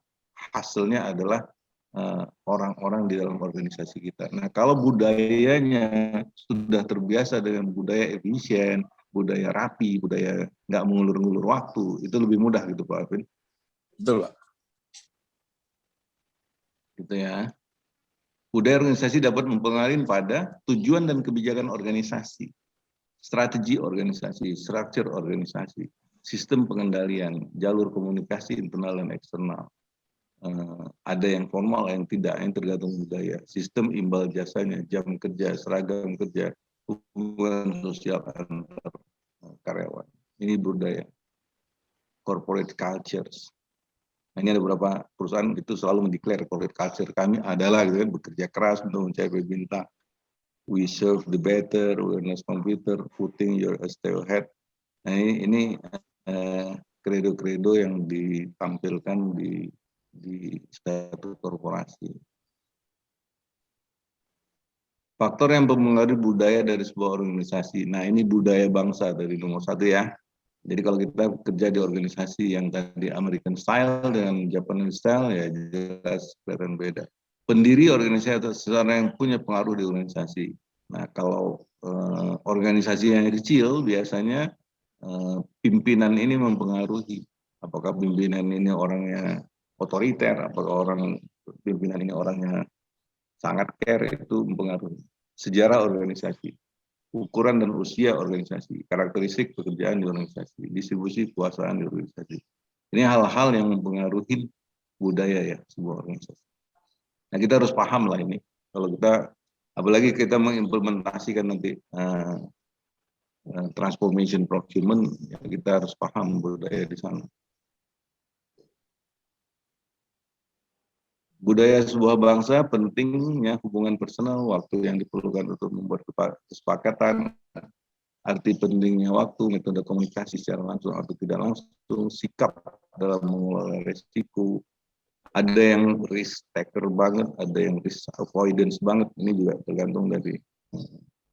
hasilnya adalah orang-orang di dalam organisasi kita. Nah, kalau budayanya sudah terbiasa dengan budaya efisien, budaya rapi, budaya nggak mengulur-ngulur waktu, itu lebih mudah gitu Pak Alvin. Betul, Pak. Gitu ya. Budaya organisasi dapat mempengaruhi pada tujuan dan kebijakan organisasi, strategi organisasi, struktur organisasi, sistem pengendalian, jalur komunikasi internal dan eksternal. Ada yang formal, yang tidak, yang tergantung budaya. Sistem imbal jasanya, jam kerja, seragam kerja, hubungan sosial antar karyawan. Ini budaya. Corporate cultures. Nah, ini ada beberapa perusahaan itu selalu mendeklar corporate culture kami adalah gitu kan, bekerja keras untuk mencapai bintang. We serve the better, awareness computer, putting your stay ahead. Nah, ini kredo-kredo yang ditampilkan di suatu korporasi. Faktor yang mempengaruhi budaya dari sebuah organisasi. Nah, ini budaya bangsa dari nomor 1 ya. Jadi kalau kita kerja di organisasi yang tadi American style dengan Japanese style, ya jelas kelihatan beda. Pendiri organisasi atau seseorang yang punya pengaruh di organisasi. Nah, kalau organisasi yang kecil biasanya pimpinan ini mempengaruhi. Apakah pimpinan ini orangnya otoriter, apakah pimpinan ini orangnya sangat care, itu mempengaruhi. Sejarah organisasi, ukuran dan usia organisasi, karakteristik pekerjaan di organisasi, distribusi kekuasaan di organisasi. Ini hal-hal yang mempengaruhi budaya ya sebuah organisasi. Nah, kita harus paham lah ini. Kalau kita, apalagi kita mengimplementasikan nanti transformation procurement, ya kita harus paham budaya di sana. Budaya sebuah bangsa pentingnya hubungan personal, waktu yang diperlukan untuk membuat kesepakatan, arti pentingnya waktu, metode komunikasi secara langsung atau tidak langsung, sikap dalam mengelola risiko. Ada yang risk taker banget, ada yang risk avoidance banget. Ini juga tergantung dari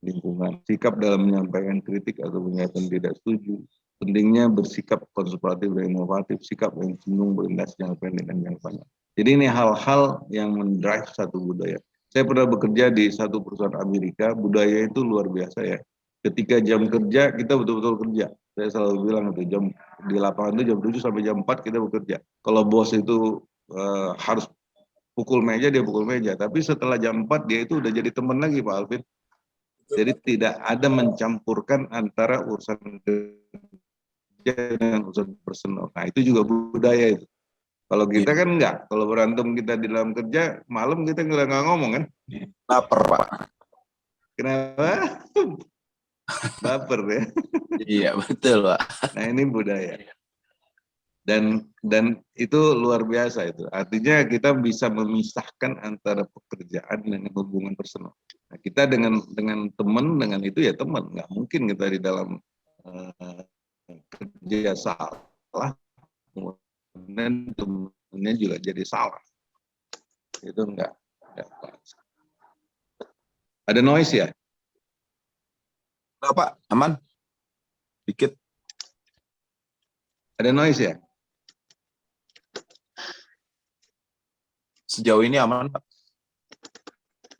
lingkungan. Sikap dalam menyampaikan kritik atau pernyataan tidak setuju. Pentingnya bersikap konservatif dan inovatif, sikap yang cenderung berorientasi jangka pendek dan jangka panjang. Jadi ini hal-hal yang mendrive satu budaya. Saya pernah bekerja di satu perusahaan Amerika, budaya itu luar biasa ya. Ketika jam kerja, kita betul-betul kerja. Saya selalu bilang itu jam di lapangan itu jam 7 sampai jam 4 kita bekerja. Kalau bos itu harus pukul meja, dia pukul meja. Tapi setelah jam 4 dia itu udah jadi teman lagi Pak Alvin. Jadi tidak ada mencampurkan antara urusan kerja dengan urusan personal. Nah itu juga budaya itu. Kalau kita kan enggak, kalau berantem kita di dalam kerja, malam kita nggak ngomong kan? Laper, Pak. Kenapa? Baper ya. Iya, betul, Pak. Nah ini budaya. Dan itu luar biasa itu. Artinya kita bisa memisahkan antara pekerjaan dan hubungan personal. Nah, kita dengan teman, dengan itu ya teman. Nggak mungkin kita di dalam kerja salah, kemudian temennya juga jadi salah. Itu enggak. Ada noise ya? Enggak, Pak. Aman. Dikit. Ada noise ya? Sejauh ini aman, Pak.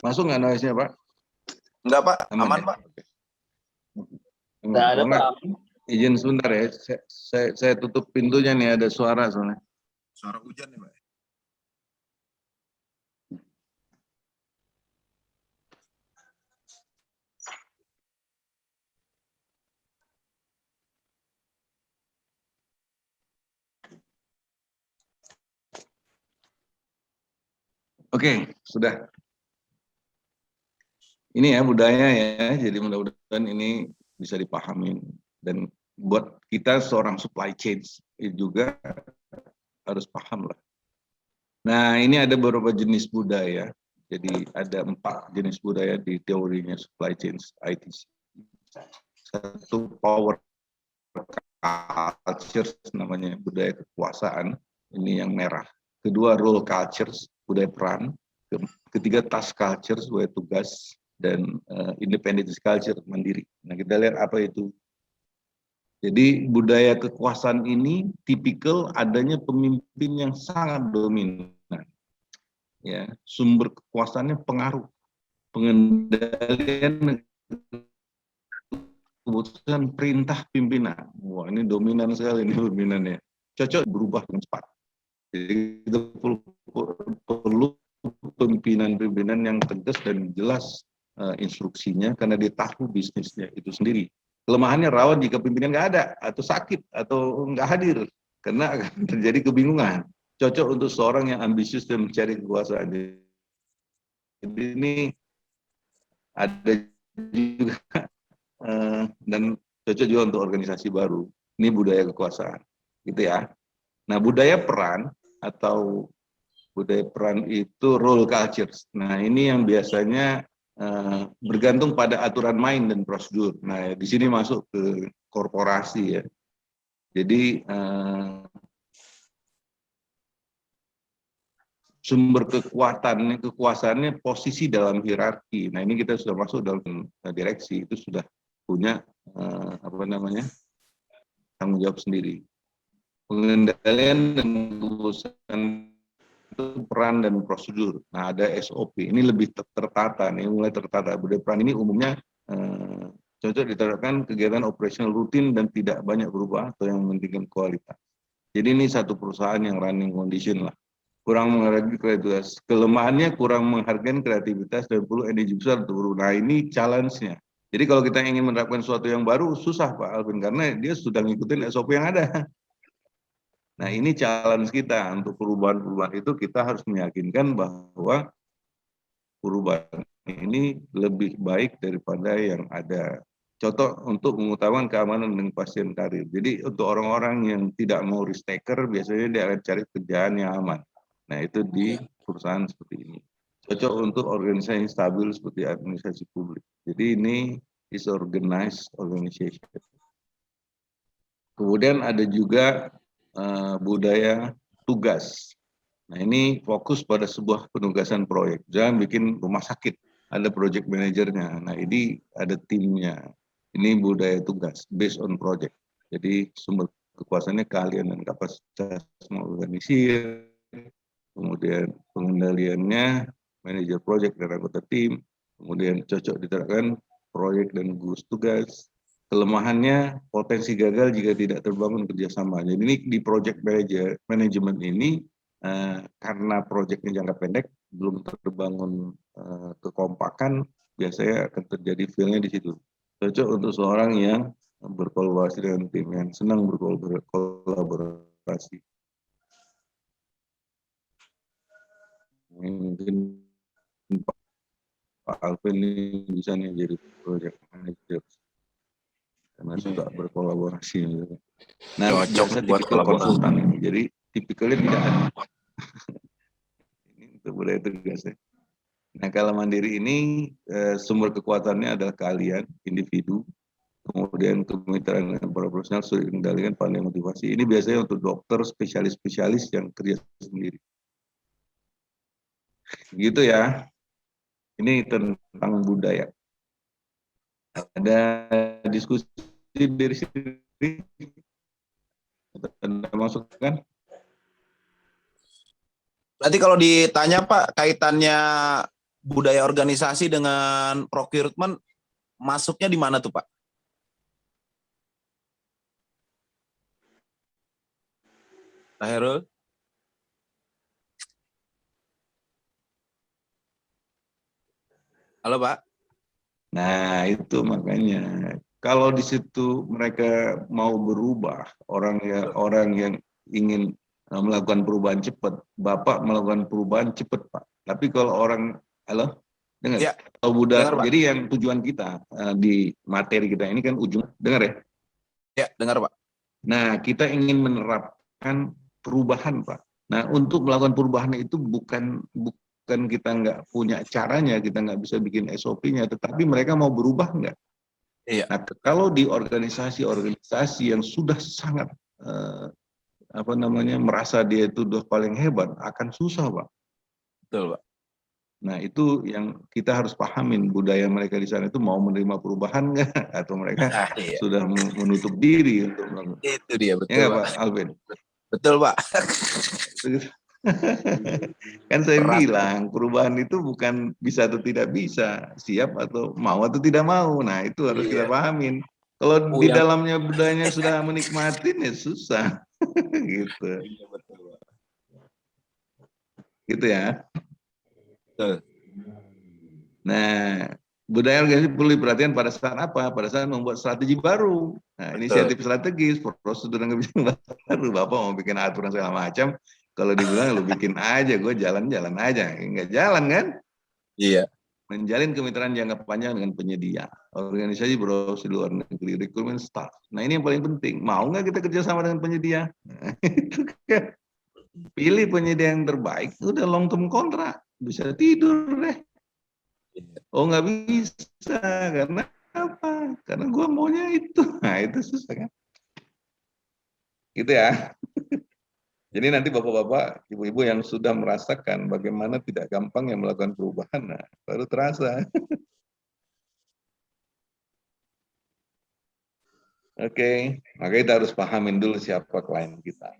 Masuk nggak noise-nya, Pak? Enggak, Pak. Aman, ya? Pak. Nggak ada, Pak. Izin sebentar ya. Saya tutup pintunya nih, ada suara soalnya. Suara hujan nih, Pak. Oke, sudah. Ini ya budaya ya, jadi mudah-mudahan ini bisa dipahami. Dan buat kita seorang supply chain juga harus paham lah. Nah ini ada beberapa jenis budaya. Jadi ada 4 jenis budaya di teorinya supply chain ITC. Satu power cultures, namanya budaya kekuasaan, ini yang merah. Kedua role cultures, budaya peran. Ketiga task cultures, budaya tugas. Dan independence culture, mandiri. Nah, kita lihat apa itu. Jadi budaya kekuasaan ini tipikal adanya pemimpin yang sangat dominan. Ya, sumber kekuasaannya pengaruh, pengendalian keputusan perintah pimpinan. Wah, ini dominan sekali ini pimpinannya. Cocok berubah dengan cepat. Jadi kita perlu pimpinan-pimpinan yang tegas dan jelas instruksinya, karena dia tahu bisnisnya itu sendiri. Kelemahannya rawan jika pimpinan nggak ada, atau sakit, atau nggak hadir, karena akan terjadi kebingungan. Cocok untuk seorang yang ambisius dan mencari kekuasaan. Jadi ini ada juga dan cocok juga untuk organisasi baru. Ini budaya kekuasaan, gitu ya. Nah, budaya peran atau budaya peran itu role cultures. Nah, ini yang biasanya bergantung pada aturan main dan prosedur. Nah, di sini masuk ke korporasi ya. Jadi sumber kekuasaannya posisi dalam hierarki. Nah, ini kita sudah masuk dalam direksi, itu sudah punya tanggung jawab sendiri. Pengendalian dan keputusan itu peran dan prosedur. Nah, ada SOP. Ini lebih tertata nih, mulai tertata. Budaya peran ini umumnya cocok diterapkan kegiatan operasional rutin dan tidak banyak berubah atau yang mementingkan kualitas. Jadi ini satu perusahaan yang running condition lah. Kurang menghargai kreativitas. Kelemahannya kurang menghargai kreativitas dan perlu energi besar untuk berubah. Nah, ini challenge-nya. Jadi kalau kita ingin menerapkan sesuatu yang baru, susah Pak Alvin, karena dia sudah ngikutin SOP yang ada. Nah, ini challenge kita untuk perubahan-perubahan itu, kita harus meyakinkan bahwa perubahan ini lebih baik daripada yang ada. Contoh untuk mengutamakan keamanan dan kepastian karir. Jadi untuk orang-orang yang tidak mau risk taker, biasanya dia akan cari kerjaan yang aman. Nah, itu di perusahaan seperti ini. Cocok untuk organisasi yang stabil seperti administrasi publik. Jadi ini is organized organization. Kemudian ada juga budaya tugas. Nah, ini fokus pada sebuah penugasan proyek. Jangan bikin rumah sakit, ada project manajernya. Nah, ini ada timnya. Ini budaya tugas, based on project. Jadi sumber kekuasaannya keahlian dan kapasitas mengorganisir, kemudian pengendaliannya manajer proyek dan anggota tim, kemudian cocok diterapkan proyek dan gugus tugas. Kelemahannya potensi gagal jika tidak terbangun kerjasama. Jadi ini di project management ini karena proyeknya jangka pendek, belum terbangun kekompakan, biasanya akan terjadi fail-nya di situ. Cocok untuk seorang yang berkolaborasi dengan tim, yang senang berkolaborasi. Mungkin Pak Alvin ini bisa nih jadi project manager karena suka berkolaborasi. Nah, biasa tipikal konsultan ini, jadi tipikalnya tidak ada. Ini untuk budaya tugas ya. Nah, kalau mandiri ini sumber kekuatannya adalah keahlian individu, kemudian kemitraan dengan para profesional sudah dikendalikan, pandai motivasi. Ini biasanya untuk dokter, spesialis-spesialis yang kerja sendiri. Gitu ya. Ini tentang budaya. Ada diskusi dari sini? Ada masukan? Berarti kalau ditanya Pak, kaitannya budaya organisasi dengan procurement, masuknya di mana tuh Pak? Pak Herul? Halo Pak? Nah, itu makanya. Kalau di situ mereka mau berubah, orang yang ingin melakukan perubahan cepat, Bapak melakukan perubahan cepat, Pak. Tapi kalau orang, halo, dengar? Ya, kalau budaya, dengar, Pak. jadi yang tujuan kita di materi kita ini kan ujung, dengar ya? Ya, dengar Pak. Nah, kita ingin menerapkan perubahan, Pak. Nah, untuk melakukan perubahan itu bukan bukan kita nggak punya caranya, kita nggak bisa bikin SOP-nya, tetapi mereka mau berubah nggak? Iya. Nah, kalau di organisasi-organisasi yang sudah sangat merasa dia itu udah paling hebat, akan susah, Pak. Betul, Pak. Nah, itu yang kita harus pahamin, budaya mereka di sana itu mau menerima perubahan nggak, atau mereka Iya. sudah menutup diri untuk melakukan. Itu dia, Ya betul, nggak, Pak. Pak Alvin? Betul, Pak. Kan saya Berat. bilang perubahan itu bukan bisa atau tidak bisa, siap atau mau atau tidak mau. Nah, itu harus kita Iya. pahamin. Kalau di Yang dalamnya budayanya sudah menikmatin, ya susah. Gitu. Iya, betul, Pak. Gitu ya. Betul. Nah, budaya organisasi perlu diperhatikan pada saat apa? Pada saat membuat strategi baru. Nah, inisiatif strategis, prosedur yang kebijakan baru. Bapak mau bikin aturan segala macam, kalau dibilang lu bikin aja, gue jalan-jalan aja. Enggak jalan kan? Iya. Menjalin kemitraan jangka panjang dengan penyedia. Organisasi beroperasi di luar negeri, rekrutmen staff. Nah, ini yang paling penting. Mau nggak kita kerjasama dengan penyedia? Nah, itu kan. Pilih penyedia yang terbaik, udah long term kontrak. Bisa tidur deh. Oh, nggak bisa, karena apa? Karena gua maunya itu. Nah, itu susah kan? Gitu ya. Jadi nanti bapak-bapak, ibu-ibu yang sudah merasakan bagaimana tidak gampang yang melakukan perubahan, nah, baru terasa. Oke, maka kita harus pahamin dulu siapa klien kita.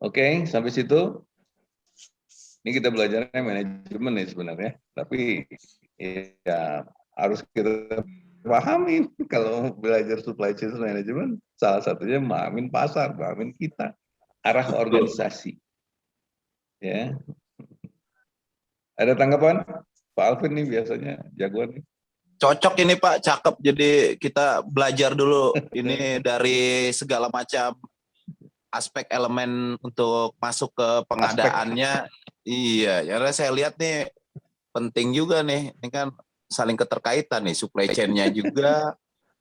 Oke, sampai situ. Ini kita belajarnya manajemen nih sebenarnya, tapi ya harus kita pahami kalau belajar supply chain management, salah satunya memahami pasar, memahami kita, arah organisasi. Ya, ada tanggapan? Pak Alvin nih biasanya jagoan nih. Cocok ini, Pak, cakep. Jadi kita belajar dulu ini dari segala macam aspek elemen untuk masuk ke pengadaannya. Iya, karena saya lihat nih penting juga nih, ini kan saling keterkaitan nih, supply chain-nya juga,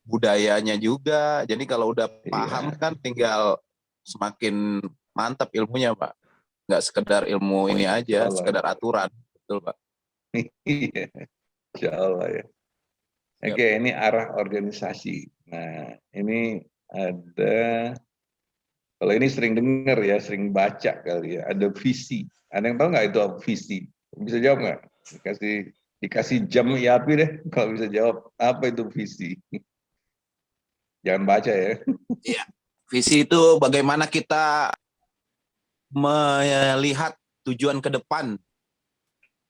budayanya juga. Jadi kalau udah paham kan tinggal semakin mantap ilmunya, Pak. Nggak sekedar ilmu ini aja, sekedar aturan. Betul, Pak. Iya, insya Allah ya. Oke, ini arah organisasi. Nah, ini ada, kalau ini sering dengar ya, sering baca kali ya, ada visi. Ada yang tahu nggak itu apa visi? Bisa jawab nggak? Dikasih jam IAPI deh, kalau bisa jawab apa itu visi. Jangan baca ya. Iya. Visi itu bagaimana kita melihat tujuan ke depan.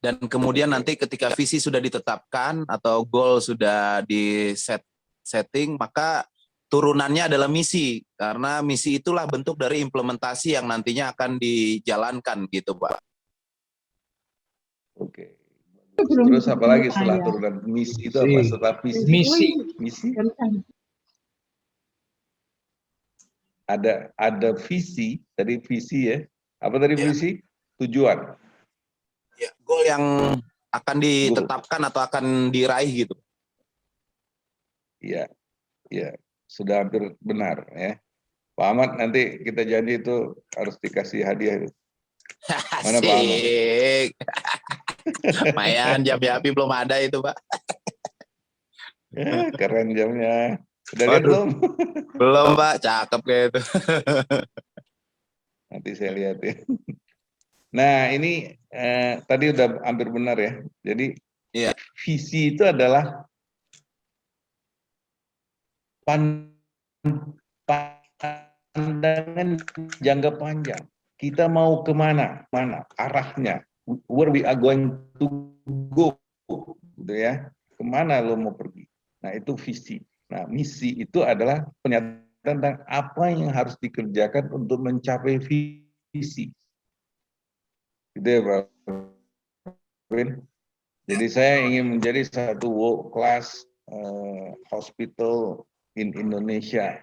Dan kemudian nanti ketika visi sudah ditetapkan atau goal sudah setting, maka turunannya adalah misi. Karena misi itulah bentuk dari implementasi yang nantinya akan dijalankan gitu, Pak. Oke. Terus apa lagi setelah turunan misi itu apa? Setelah visi? Misi? Ada visi, tadi visi ya. Apa tadi visi? Tujuan. Ya, goal yang akan ditetapkan atau akan diraih gitu. Iya, iya, sudah hampir benar ya. Pak Ahmad, nanti kita janji itu harus dikasih hadiah. Mana Pak Ahmad? Lumayan, jam api belum ada itu, Pak. Ya, keren jamnya. Sudah lihat belum? Belum, Pak. Cakep kayak itu. Nanti saya lihat ya. Nah, ini tadi udah hampir benar ya. Jadi visi itu adalah pandangan jangka panjang. Kita mau kemana? Mana arahnya? Where we are going to go, gitu ya? Kemana lo mau pergi? Nah, itu visi. Nah, misi itu adalah pernyataan tentang apa yang harus dikerjakan untuk mencapai visi. Gitu ya, Pak. Jadi saya ingin menjadi satu world class hospital in Indonesia.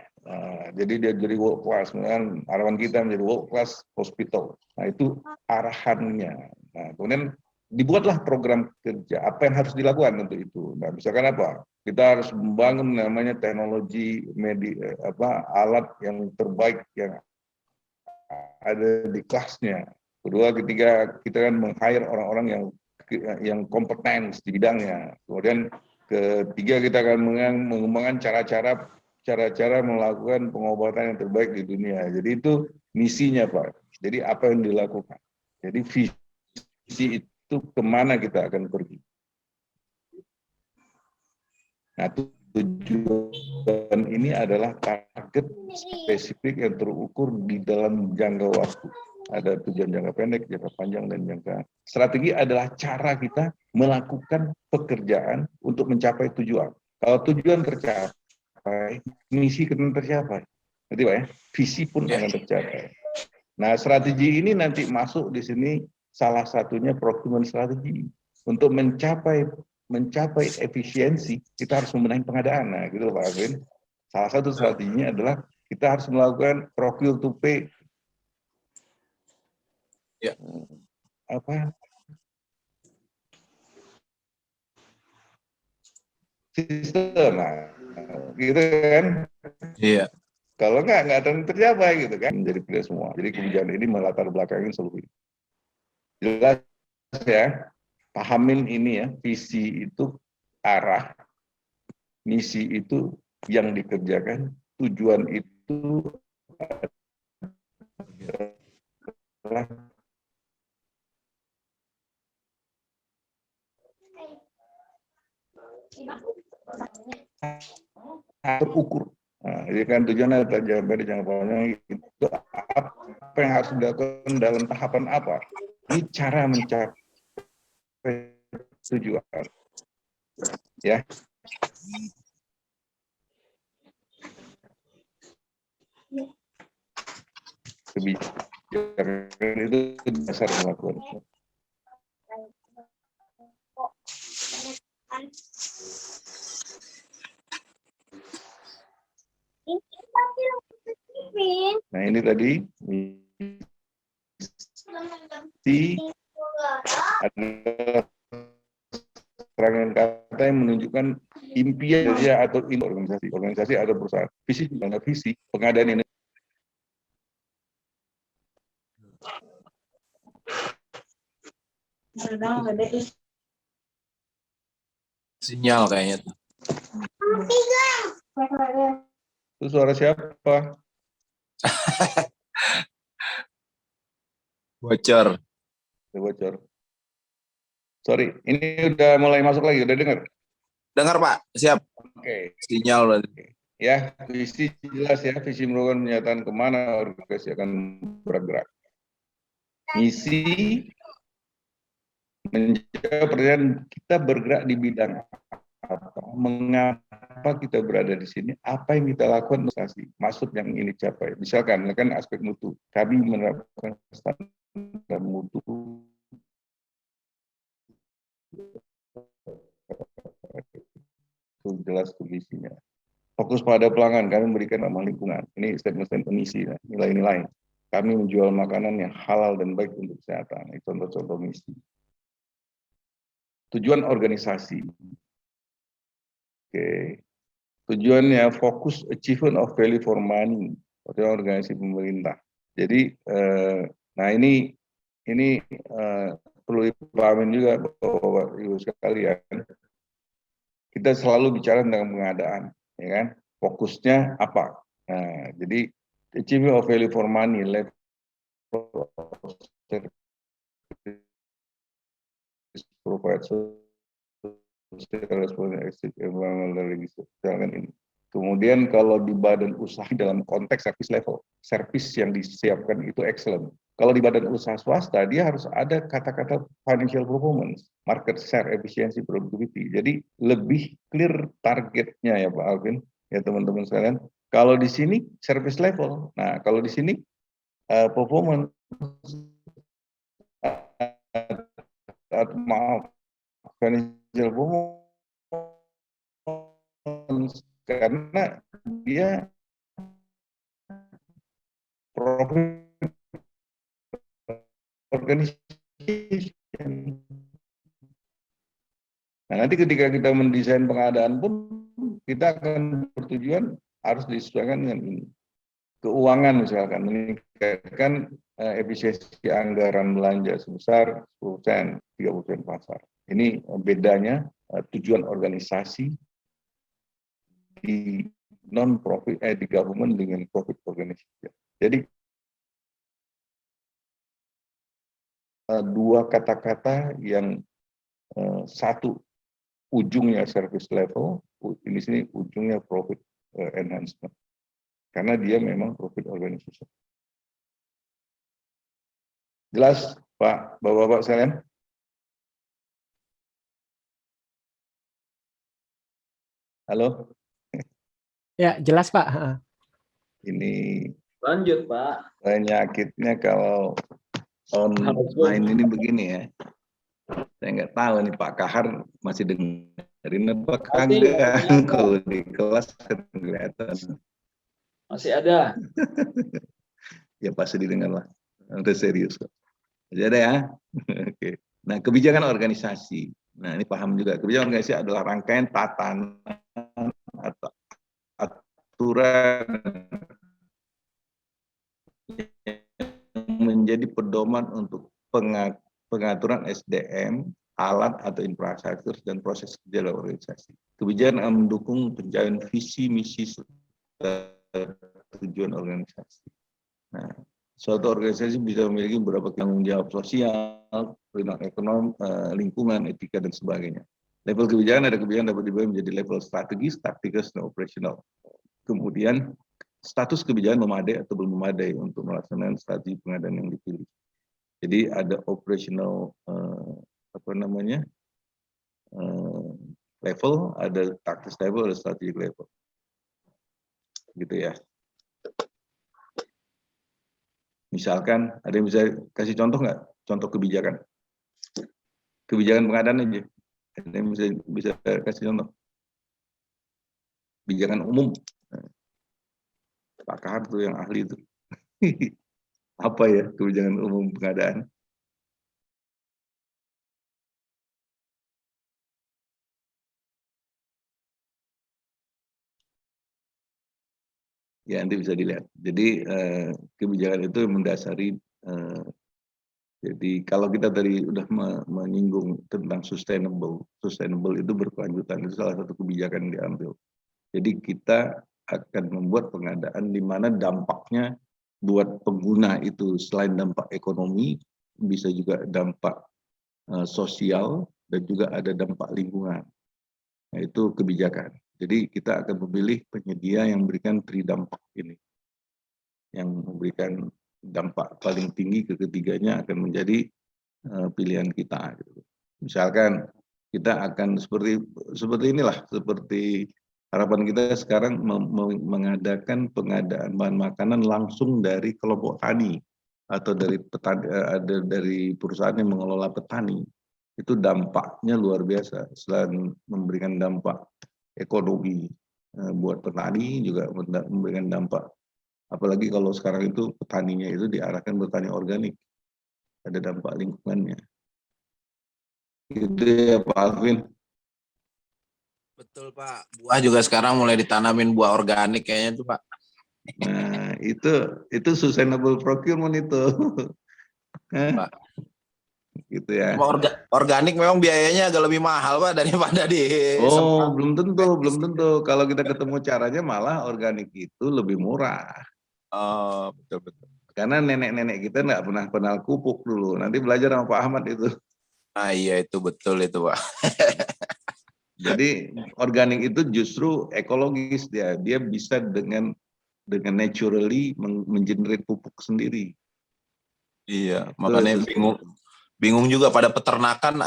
Jadi dia jadi world class, kan harapan kita menjadi world class hospital. Nah, itu arahannya. Nah, kemudian dibuatlah program kerja. Apa yang harus dilakukan untuk itu? Nah, misalkan apa? Kita harus membangun namanya teknologi alat yang terbaik yang ada di kelasnya. Kedua, ketika kita kan meng-hire orang-orang yang kompeten di bidangnya. Kemudian ketiga, kita akan mengembangkan cara-cara melakukan pengobatan yang terbaik di dunia. Jadi itu misinya, Pak. Jadi apa yang dilakukan. Jadi visi itu kemana kita akan pergi. Nah, tujuan ini adalah target spesifik yang terukur di dalam jangka waktu. Ada tujuan jangka pendek, jangka panjang, dan jangka. Strategi adalah cara kita melakukan pekerjaan untuk mencapai tujuan. Kalau tujuan tercapai, misi akan tercapai. Nanti Pak ya, visi pun akan tercapai. Nah, strategi ini nanti masuk di sini salah satunya procurement strategi. Untuk mencapai efisiensi, kita harus membenahi pengadaan. Nah, gitu Pak Alvin. Salah satu strateginya adalah kita harus melakukan procure to pay. Ya. Apa? Sistem, nah, gitu kan? Iya. Kalau nggak akan tercapai gitu kan? Menjadi tidak semua. Jadi kebijakan ini melatar belakangi seluruh. Jelas ya, pahamin ini ya, visi itu arah, misi itu yang dikerjakan, tujuan itu adalah terukur. Nah, jadi kan tujuannya jangka panjang itu apa yang harus dilakukan dalam tahapan apa? Ini cara mencapai tujuan. Ya. Kebijakan itu dasar melakukan. Nah, ini tadi misi adalah serangan kata yang menunjukkan impian dia atau organisasi atau perusahaan. Visi juga visi pengadaan ini. Sinyal kayaknya. Itu suara siapa? Bocor. Bocor. Sorry, ini udah mulai masuk lagi, udah dengar? Dengar Pak, siap. Oke. Sinyal berarti. Ya, visi jelas ya, visi merupakan pernyataan kemana organisasi akan bergerak. Misi menjawab pertanyaan kita bergerak di bidang apa, mengapa kita berada di sini, apa yang kita lakukan organisasi, maksud yang ini capai. Misalkan kan aspek mutu, kami menerapkan standar mutu itu jelas tulisnya. Fokus pada pelanggan, kami memberikan ramah lingkungan. Ini statement misi, nilai-nilai. Kami menjual makanan yang halal dan baik untuk kesehatan. Ini contoh-contoh misi. Tujuan organisasi. Oke. Tujuannya fokus achievement of value for money. Tujuan organisasi pemerintah. Jadi, nah ini perlu dipahamin juga Bapak Ibu sekalian. Kita selalu bicara tentang pengadaan, ya kan? Fokusnya apa? Nah, jadi achievement of value for money, level of service provide ini. Kemudian kalau di badan usaha dalam konteks service level, service yang disiapkan itu excellent. Kalau di badan usaha swasta, dia harus ada kata-kata financial performance, market share, efisiensi, productivity. Jadi lebih clear targetnya ya Pak Alvin, ya teman-teman sekalian. Kalau di sini service level, nah kalau di sini performance, maaf, financial performance, karena dia profit organization. Nah, nanti ketika kita mendesain pengadaan pun kita akan bertujuan harus disesuaikan dengan ini. keuangan misalkan meningkatkan efisiensi anggaran belanja sebesar 10%, 30% pasar. Ini bedanya tujuan organisasi di non-profit di government dengan profit organization. Jadi dua kata-kata yang satu ujungnya service level, di sini ujungnya profit enhancement. Karena dia memang profit organization. Jelas, Pak, Bapak-Bapak sekalian? Halo? Ya, jelas Pak. Ini Lanjut, Pak. penyakitnya kalau online ini begini ya. Saya nggak tahu nih Pak Kahar masih dengerin apa kagak. Kalau di kelas kelihatan. Masih ada. Ya pasti didengar lah. Udah serius kok. Masih ada ya? Oke. Nah, kebijakan organisasi. Nah, ini paham juga. Kebijakan organisasi adalah rangkaian tatanan atau aturan yang menjadi pedoman untuk pengaturan SDM, alat atau infrastruktur dan proses kerja dalam organisasi. Kebijakan yang mendukung pencapaian visi, misi, tujuan organisasi. Nah, suatu organisasi bisa memiliki beberapa tanggung jawab sosial, perilaku ekonomi, lingkungan, etika, dan sebagainya. Level kebijakan ada kebijakan dapat dibagi menjadi level strategis, taktikal, dan operasional. Kemudian status kebijakan memadai atau belum memadai untuk melaksanakan strategi pengadaan yang dipilih. Jadi ada operational level, ada taktis level, ada strategic level. Gitu ya. Misalkan, ada yang bisa kasih contoh nggak? Contoh kebijakan. Kebijakan pengadaan aja. Ada yang bisa kasih contoh? Kebijakan umum. Pak Kahar tuh yang ahli itu. Apa ya kebijakan umum pengadaan? Ya, nanti bisa dilihat. Jadi kebijakan itu mendasari. Jadi kalau kita tadi udah menyinggung tentang sustainable itu berkelanjutan, itu salah satu kebijakan yang diambil. Jadi kita akan membuat pengadaan di mana dampaknya buat pengguna itu selain dampak ekonomi, bisa juga dampak sosial dan juga ada dampak lingkungan. Nah, itu kebijakan. Jadi kita akan memilih penyedia yang memberikan tridampak ini, yang memberikan dampak paling tinggi ke ketiganya akan menjadi pilihan kita. Misalkan kita akan seperti inilah, seperti harapan kita sekarang mengadakan pengadaan bahan makanan langsung dari kelompok tani atau dari petani, dari perusahaan yang mengelola petani. Itu dampaknya luar biasa. Selain memberikan dampak ekonomi buat petani, juga memberikan dampak. Apalagi kalau sekarang itu petaninya itu diarahkan bertani organik, ada dampak lingkungannya. Gitu ya Pak Alvin. Betul Pak. Buah juga sekarang mulai ditanamin buah organik kayaknya tuh Pak. Nah itu sustainable procurement itu. Pak. Gitu ya. Organik memang biayanya agak lebih mahal Pak daripada di. Oh belum tentu. Kalau kita ketemu caranya malah organik itu lebih murah. Oh betul. Karena nenek-nenek kita nggak pernah kenal pupuk dulu. Nanti belajar sama Pak Ahmad itu. Ah iya itu betul itu Pak. Jadi organik itu justru ekologis dia bisa dengan naturally mengenerate pupuk sendiri. Iya, makanya bingung juga pada peternakan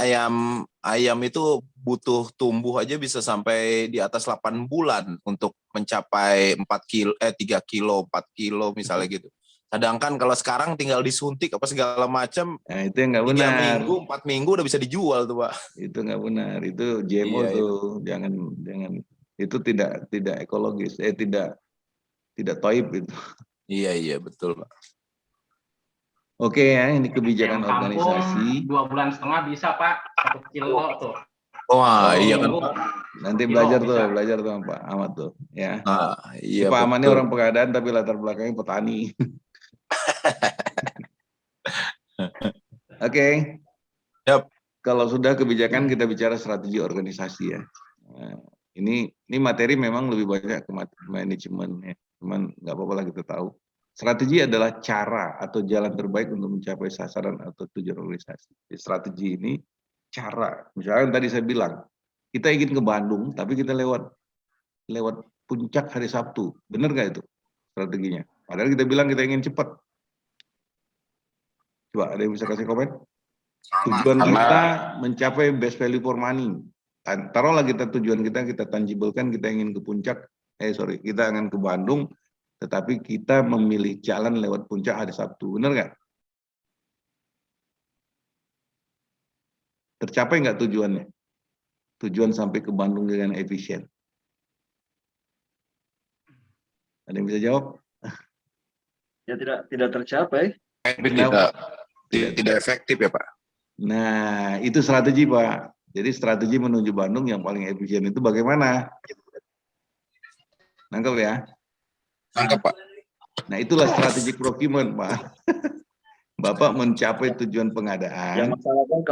ayam itu butuh tumbuh aja bisa sampai di atas 8 bulan untuk mencapai 3 kilo, 4 kilo misalnya gitu. Sedangkan kalau sekarang tinggal disuntik apa segala macam, nah itu yang nggak benar. 3 minggu, 4 minggu udah bisa dijual tuh Pak. Itu nggak benar, itu GMO iya, tuh, jangan itu tidak ekologis, tidak toib itu. Iya betul Pak. Oke ya, ini kebijakan organisasi. 2,5 bulan bisa Pak, 1 kilo tuh. Wah, iya kan. Oh, Nanti Bimo belajar bisa. tuh sama Pak Ahmad tuh, ya. Nah, iya Pak Ahmad ini betul. orang pengadaan tapi latar belakangnya petani. Oke. Yap. Kalau sudah kebijakan kita bicara strategi organisasi ya. Nah, ini materi memang lebih banyak ke manajemen ya. Cuman nggak apa-apa lah kita tahu. Strategi adalah cara atau jalan terbaik untuk mencapai sasaran atau tujuan organisasi. Jadi strategi ini cara. Misalnya tadi saya bilang, kita ingin ke Bandung, tapi kita lewat puncak hari Sabtu. Benar nggak itu strateginya? Padahal kita bilang kita ingin cepat. Coba ada yang bisa kasih komen? Tujuan kita mencapai best value for money. Taruhlah tujuan kita tangible-kan, kita ingin ke puncak, kita akan ke Bandung, tetapi kita memilih jalan lewat puncak hari Sabtu. Benar nggak? Tercapai nggak tujuannya? Tujuan sampai ke Bandung dengan efisien. Ada yang bisa jawab? Ya tidak tercapai. Tidak efektif ya Pak. Nah, itu strategi Pak. Jadi strategi menuju Bandung yang paling efisien itu bagaimana? Nangkep ya? Nangkep Pak. Nah, itulah strategi procurement Pak. Bapak mencapai tujuan Yang pengadaan. masalah kan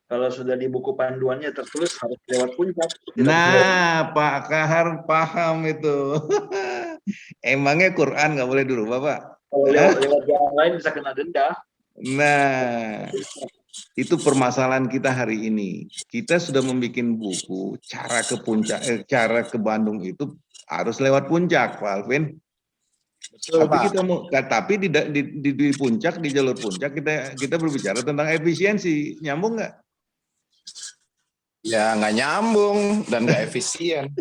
kalau sudah di buku panduannya tertulis harus lewat puncak. Nah, Pak Kahar paham itu. Emangnya Quran nggak boleh dirubah Pak? Kalau lewat jalan lain bisa kena denda. Nah, itu permasalahan kita hari ini. Kita sudah membuat buku cara ke puncak, cara ke Bandung itu harus lewat puncak, Pak Alvin. Betul, Tapi Pak. kita mau, tapi di puncak, di jalur puncak kita berbicara tentang efisiensi, nyambung nggak? Ya nggak nyambung dan nggak efisien.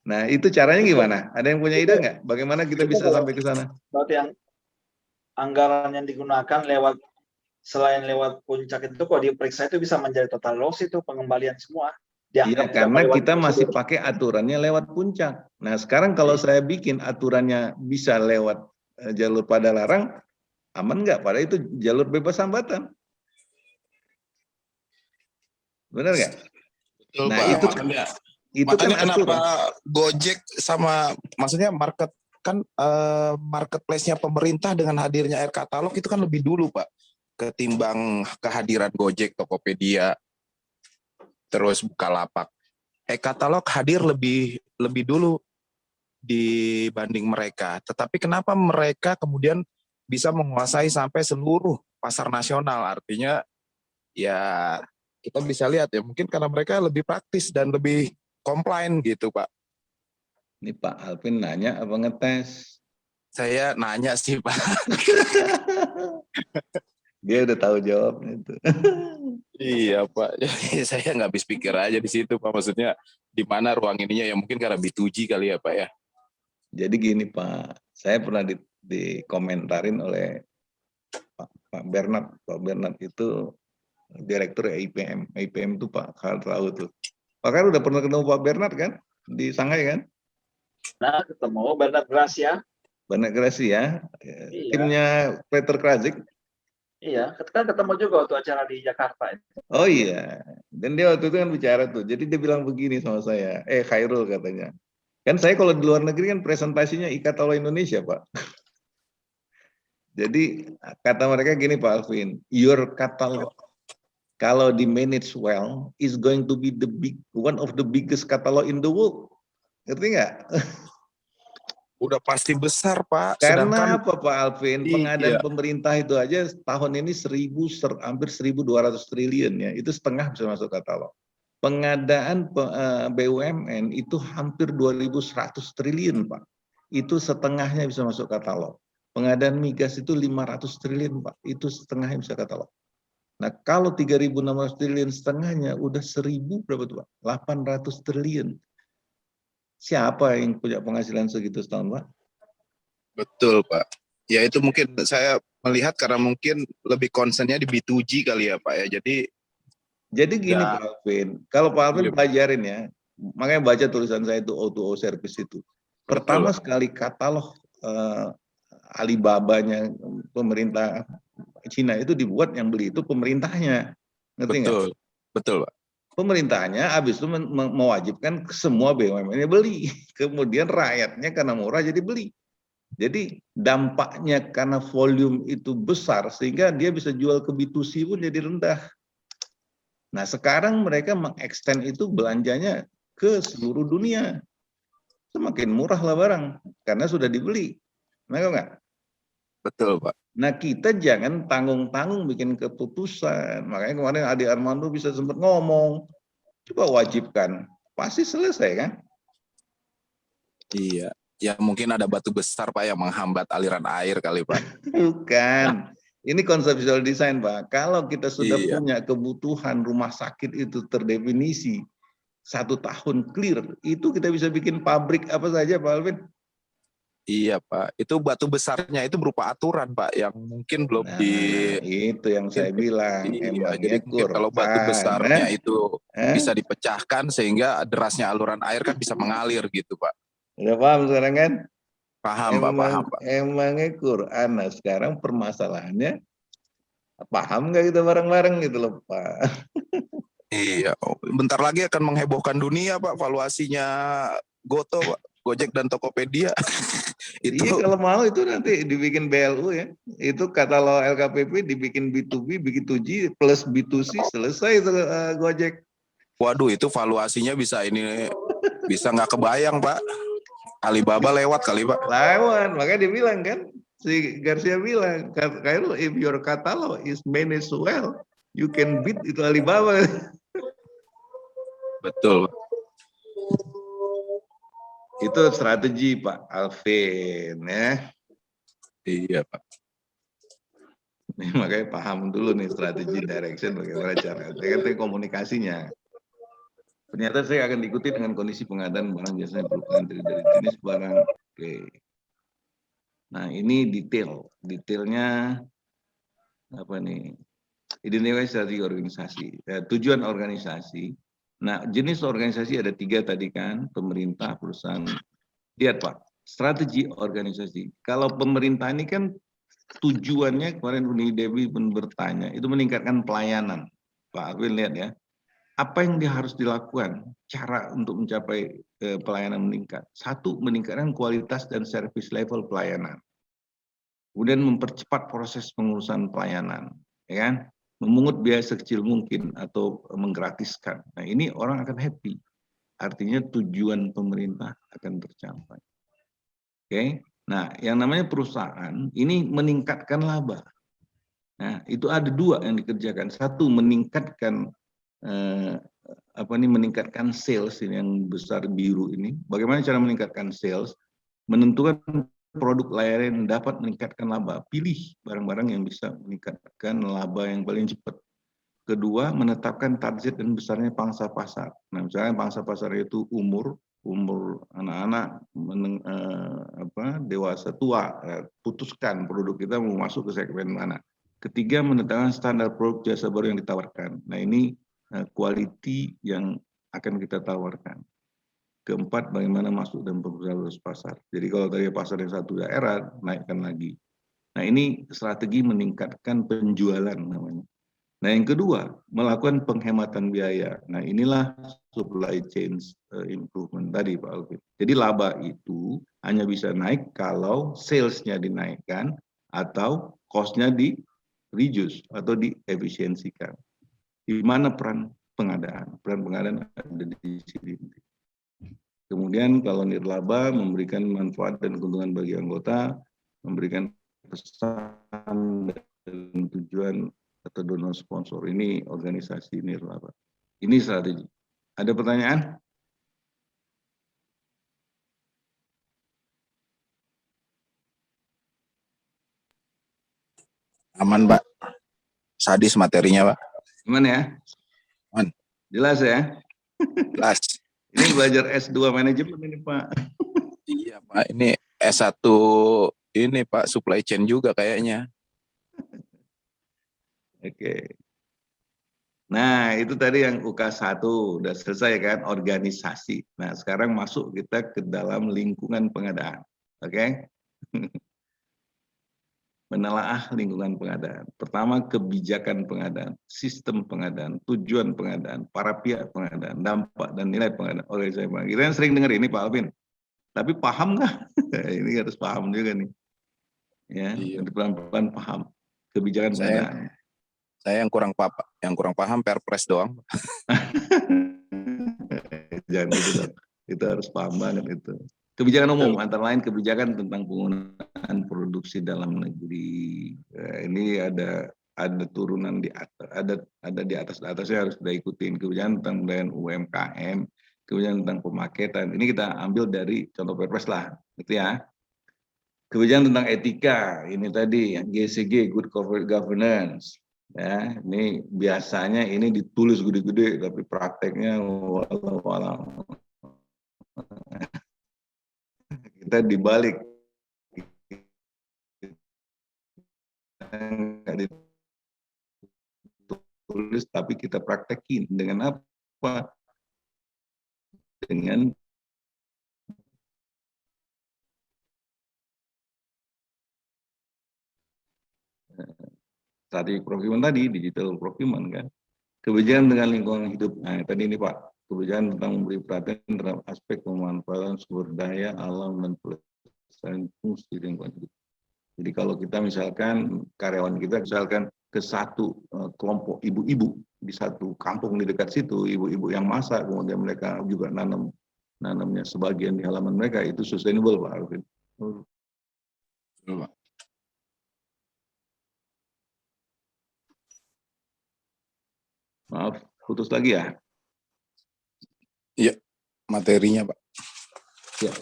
Nah itu caranya gimana? Ada yang punya ide nggak? Bagaimana kita bisa sampai ke sana? Berarti yang anggaran yang digunakan selain lewat puncak itu kalau diperiksa itu bisa menjadi total loss itu pengembalian semua. Iya, karena kita masih pakai aturannya lewat puncak. Nah, sekarang kalau saya bikin aturannya bisa lewat jalur Padalarang, aman nggak? Padahal itu jalur bebas hambatan. Benar nggak? Betul, Nah, Pak. itu Makanya kan kenapa aturan. Gojek sama maksudnya marketplace-nya pemerintah dengan hadirnya e-katalog itu kan lebih dulu, Pak, ketimbang kehadiran Gojek, Tokopedia, terus Bukalapak. E-katalog hadir lebih dulu dibanding mereka. Tetapi kenapa mereka kemudian bisa menguasai sampai seluruh pasar nasional? Artinya ya kita bisa lihat ya mungkin karena mereka lebih praktis dan lebih komplain gitu Pak. Ini Pak Alvin nanya apa ngetes? Saya nanya sih Pak. Dia udah tahu jawabnya itu. Iya Pak, saya nggak habis pikir aja di situ Pak. Maksudnya di mana ruang ininya ya mungkin karena B2G kali ya Pak ya. Jadi gini Pak, saya pernah dikomentarin oleh Pak Bernard. Pak Bernard itu direktur IPM. IPM itu Pak Kar tahu tuh. Pak Kar udah pernah ketemu Pak Bernard kan? Di Shanghai kan? Nah, ketemu Bernard Gracia. Bernard Gracia, Iya. timnya Peter Krazik. Iya, kan ketemu juga waktu acara di Jakarta. Oh iya, dan dia waktu itu kan bicara tuh. Jadi dia bilang begini sama saya, Khairul katanya. Kan saya kalau di luar negeri kan presentasinya e-katalog Indonesia Pak. Jadi kata mereka gini Pak Alvin, your catalog kalau di manage well is going to be one of the biggest catalog in the world. Ngerti nggak? Udah pasti besar Pak. Karena apa Pak Alvin? Pengadaan Iya. pemerintah itu aja tahun ini hampir 1.200 triliun ya. Itu setengah bisa masuk katalog. Pengadaan BUMN itu hampir 2.100 triliun Pak. Itu setengahnya bisa masuk katalog. Pengadaan migas itu 500 triliun Pak. Itu setengahnya bisa katalog. Nah kalau 3.600 triliun setengahnya udah 1.000 berapa tuh Pak? 800 triliun. Siapa yang punya penghasilan segitu setahun Pak? Betul Pak. Ya itu mungkin saya melihat karena mungkin lebih concernnya di B2G kali ya Pak ya. Jadi gini ya, Pak Alvin, kalau Pak Alvin iya. pelajarin ya, makanya baca tulisan saya itu O2O service itu. Pertama sekali katalog Alibabanya pemerintah Cina itu dibuat yang beli itu pemerintahnya, ngerti nggak? Betul Pak. pemerintahnya habis itu mewajibkan semua BUMN-nya beli. Kemudian rakyatnya karena murah jadi beli. Jadi dampaknya karena volume itu besar sehingga dia bisa jual ke B2C pun jadi rendah. Nah sekarang mereka mengextend itu belanjanya ke seluruh dunia. Semakin murah lah barang karena sudah dibeli. Enggak? Betul, Pak. Nah kita jangan tanggung-tanggung bikin keputusan. Makanya kemarin Adi Armando bisa sempat ngomong, coba wajibkan, pasti selesai kan? Iya. Ya mungkin ada batu besar Pak yang menghambat aliran air kali Pak. Bukan. Ini conceptual design Pak. Kalau kita sudah Iya. punya kebutuhan rumah sakit itu terdefinisi 1 tahun clear, itu kita bisa bikin pabrik apa saja Pak Alvin. Iya Pak, itu batu besarnya itu berupa aturan Pak yang mungkin belum itu yang saya bilang. Iya, Emangnya jadi mungkin kalau batu besarnya itu bisa dipecahkan sehingga derasnya aluran air kan bisa mengalir gitu Pak. Udah paham sekarang kan? Paham Pak, paham Pak. Emangnya Quran. Nah sekarang permasalahannya paham nggak kita bareng-bareng gitu loh Pak. Iya, bentar lagi akan menghebohkan dunia Pak valuasinya Goto Pak. Gojek dan Tokopedia. Itu iya, kalau mau itu nanti dibikin BLU ya. Itu kata lo LKPP dibikin B2B, B2G plus B2C selesai itu Gojek. Waduh, itu valuasinya bisa nggak kebayang Pak. Alibaba lewat kali Pak. Lewat, makanya dia bilang kan, si Garcia bilang, kalau if your catalog is managed well, you can beat itu Alibaba. Betul. Itu strategi Pak Alvin ya. Iya Pak. Nih, makanya paham dulu nih strategi direction bagaimana cara komunikasinya. Ternyata saya akan diikuti dengan kondisi pengadaan barang biasanya berupa dari jenis barang. Oke. Nah ini detailnya apa nih? Identifikasi strategi organisasi, tujuan organisasi. Nah, jenis organisasi ada 3 tadi kan, pemerintah, perusahaan. Lihat Pak, strategi organisasi. Kalau pemerintah ini kan tujuannya, kemarin Uni Dewi pun bertanya, itu meningkatkan pelayanan. Pak Alvin lihat ya, apa yang harus dilakukan, cara untuk mencapai pelayanan meningkat. 1, meningkatkan kualitas dan service level pelayanan. Kemudian mempercepat proses pengurusan pelayanan, ya kan? Memungut biaya sekecil mungkin atau menggratiskan. Nah ini orang akan happy. Artinya tujuan pemerintah akan tercapai. Oke. Nah yang namanya perusahaan ini meningkatkan laba. Nah itu ada 2 yang dikerjakan. 1 meningkatkan meningkatkan sales ini yang besar biru ini. Bagaimana cara meningkatkan sales? Menentukan produk layanan yang dapat meningkatkan laba. Pilih barang-barang yang bisa meningkatkan laba yang paling cepat. Kedua, menetapkan target dan besarnya pangsa pasar. Nah, misalnya pangsa pasar itu umur anak-anak, dewasa tua. Putuskan produk kita mau masuk ke segmen mana. Ketiga, menetapkan standar produk jasa baru yang ditawarkan. Nah, ini quality yang akan kita tawarkan. Keempat, bagaimana masuk dan berproses pasar. Jadi kalau dari pasar yang 1 daerah, naikkan lagi. Nah ini strategi meningkatkan penjualan namanya. Nah yang kedua, melakukan penghematan biaya. Nah inilah supply chain improvement tadi Pak Alvin. Jadi laba itu hanya bisa naik kalau salesnya dinaikkan atau cost-nya di-reduce atau diefisiensikan. Di mana peran pengadaan? Peran pengadaan ada di sini. Kemudian kalau nirlaba memberikan manfaat dan keuntungan bagi anggota, memberikan pesan dan tujuan atau donor sponsor. Ini organisasi nirlaba. Ini strategi. Ada pertanyaan? Aman Pak. Sadis materinya Pak. Gimana ya? Aman. Jelas ya? Jelas. Ini belajar S2 manajemen ini Pak. Iya Pak, ini S1 ini Pak, supply chain juga kayaknya. Oke. Nah itu tadi yang UK1 udah selesai kan, organisasi. Nah sekarang masuk kita ke dalam lingkungan pengadaan. Oke. menelaah lingkungan pengadaan. Pertama, kebijakan pengadaan, sistem pengadaan, tujuan pengadaan, para pihak pengadaan, dampak dan nilai pengadaan organisasi pengadaan. Kita yang sering dengar ini Pak Alvin, tapi paham nggak? Ini harus paham juga nih. Ya, Iya. pelan-pelan paham kebijakan pengadaan. Saya yang kurang paham Perpres doang. Jangan gitu dong. Itu harus paham banget itu. Kebijakan umum antara lain kebijakan tentang penggunaan produksi dalam negeri. Ini ada turunan di atas, ada di atasnya harus kita ikutin. Kebijakan tentang pemberdayaan UMKM, kebijakan tentang pemaketan. Ini kita ambil dari contoh Perpres lah, gitu ya. Kebijakan tentang etika, ini tadi GCG, Good Corporate Governance. Ya, ini biasanya ini ditulis gede-gede, tapi prakteknya walau kita dibalik, nggak ditulis, tapi kita praktekin dengan apa? Dengan strategi procurement tadi, digital procurement kan. Kebijakan dengan lingkungan hidup. Nah, tadi ini Pak, kebijakan tentang memberi perhatian terhadap aspek pemanfaatan sumber daya alam dan pelestarian fungsi lingkungan hidup. Jadi kalau kita misalkan karyawan kita misalkan ke satu kelompok ibu-ibu di satu kampung di dekat situ, ibu-ibu yang masak, kemudian mereka juga nanamnya sebagian di halaman mereka, itu sustainable Pak Alvin. Maaf, putus lagi ya? Iya, materinya Pak. Ya,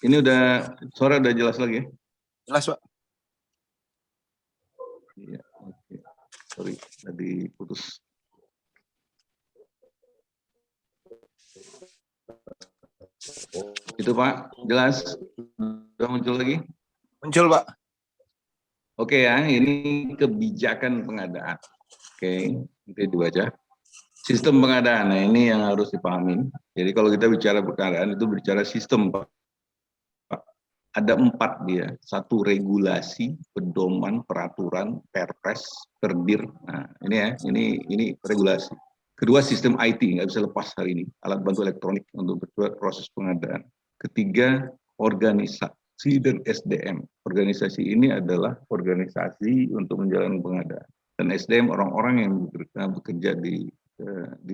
ini suara udah jelas lagi ya? Jelas Pak. Iya, oke. Sorry, tadi putus. Itu Pak, jelas? Sudah muncul lagi? Muncul Pak. Oke ya, ini kebijakan pengadaan. Oke, itu dibaca. Sistem pengadaan, nah ini yang harus dipahamin. Jadi kalau kita bicara pengadaan itu bicara sistem, Pak. Ada 4 dia. 1 regulasi, pedoman, peraturan, perpres, perdir. Nah ini ya, ini regulasi. Kedua, sistem IT, nggak bisa lepas hari ini. Alat bantu elektronik untuk proses pengadaan. Ketiga, organisasi dan SDM. Organisasi ini adalah organisasi untuk menjalankan pengadaan. Dan SDM orang-orang yang bekerja di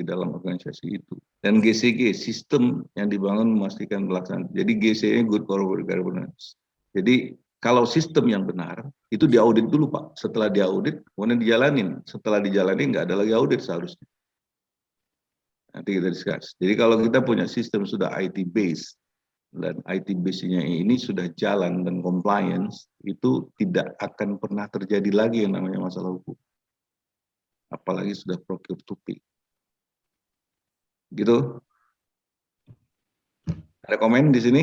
dalam organisasi itu. Dan GCG, sistem yang dibangun memastikan pelaksanaan. Jadi GCG, Good Corporate Governance. Jadi kalau sistem yang benar, itu diaudit dulu Pak. Setelah diaudit, kemudian dijalanin. Setelah dijalanin, nggak ada lagi audit seharusnya. Nanti kita discuss. Jadi kalau kita punya sistem sudah IT based, dan IT base-nya ini sudah jalan dan compliance, itu tidak akan pernah terjadi lagi yang namanya masalah hukum. Apalagi sudah procure to pay. Gitu. Ada komen di sini?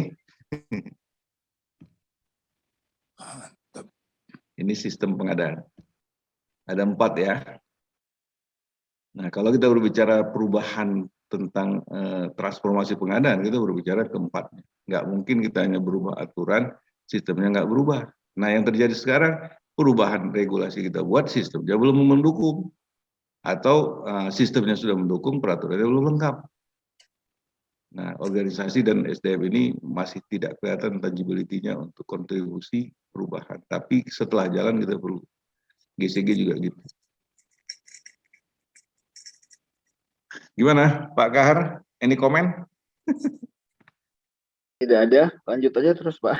Ini sistem pengadaan. Ada 4 ya. Nah, kalau kita berbicara perubahan tentang transformasi pengadaan, kita berbicara keempatnya. Nggak mungkin kita hanya berubah aturan, sistemnya nggak berubah. Nah, yang terjadi sekarang, perubahan regulasi kita buat sistemnya belum mendukung. Atau sistemnya sudah mendukung, peraturannya belum lengkap. Nah, organisasi dan SDM ini masih tidak kelihatan tangibility-nya untuk kontribusi perubahan. Tapi setelah jalan kita perlu. GCG juga gitu. Gimana Pak Kahar? Any comment? Tidak ada, lanjut aja terus Pak.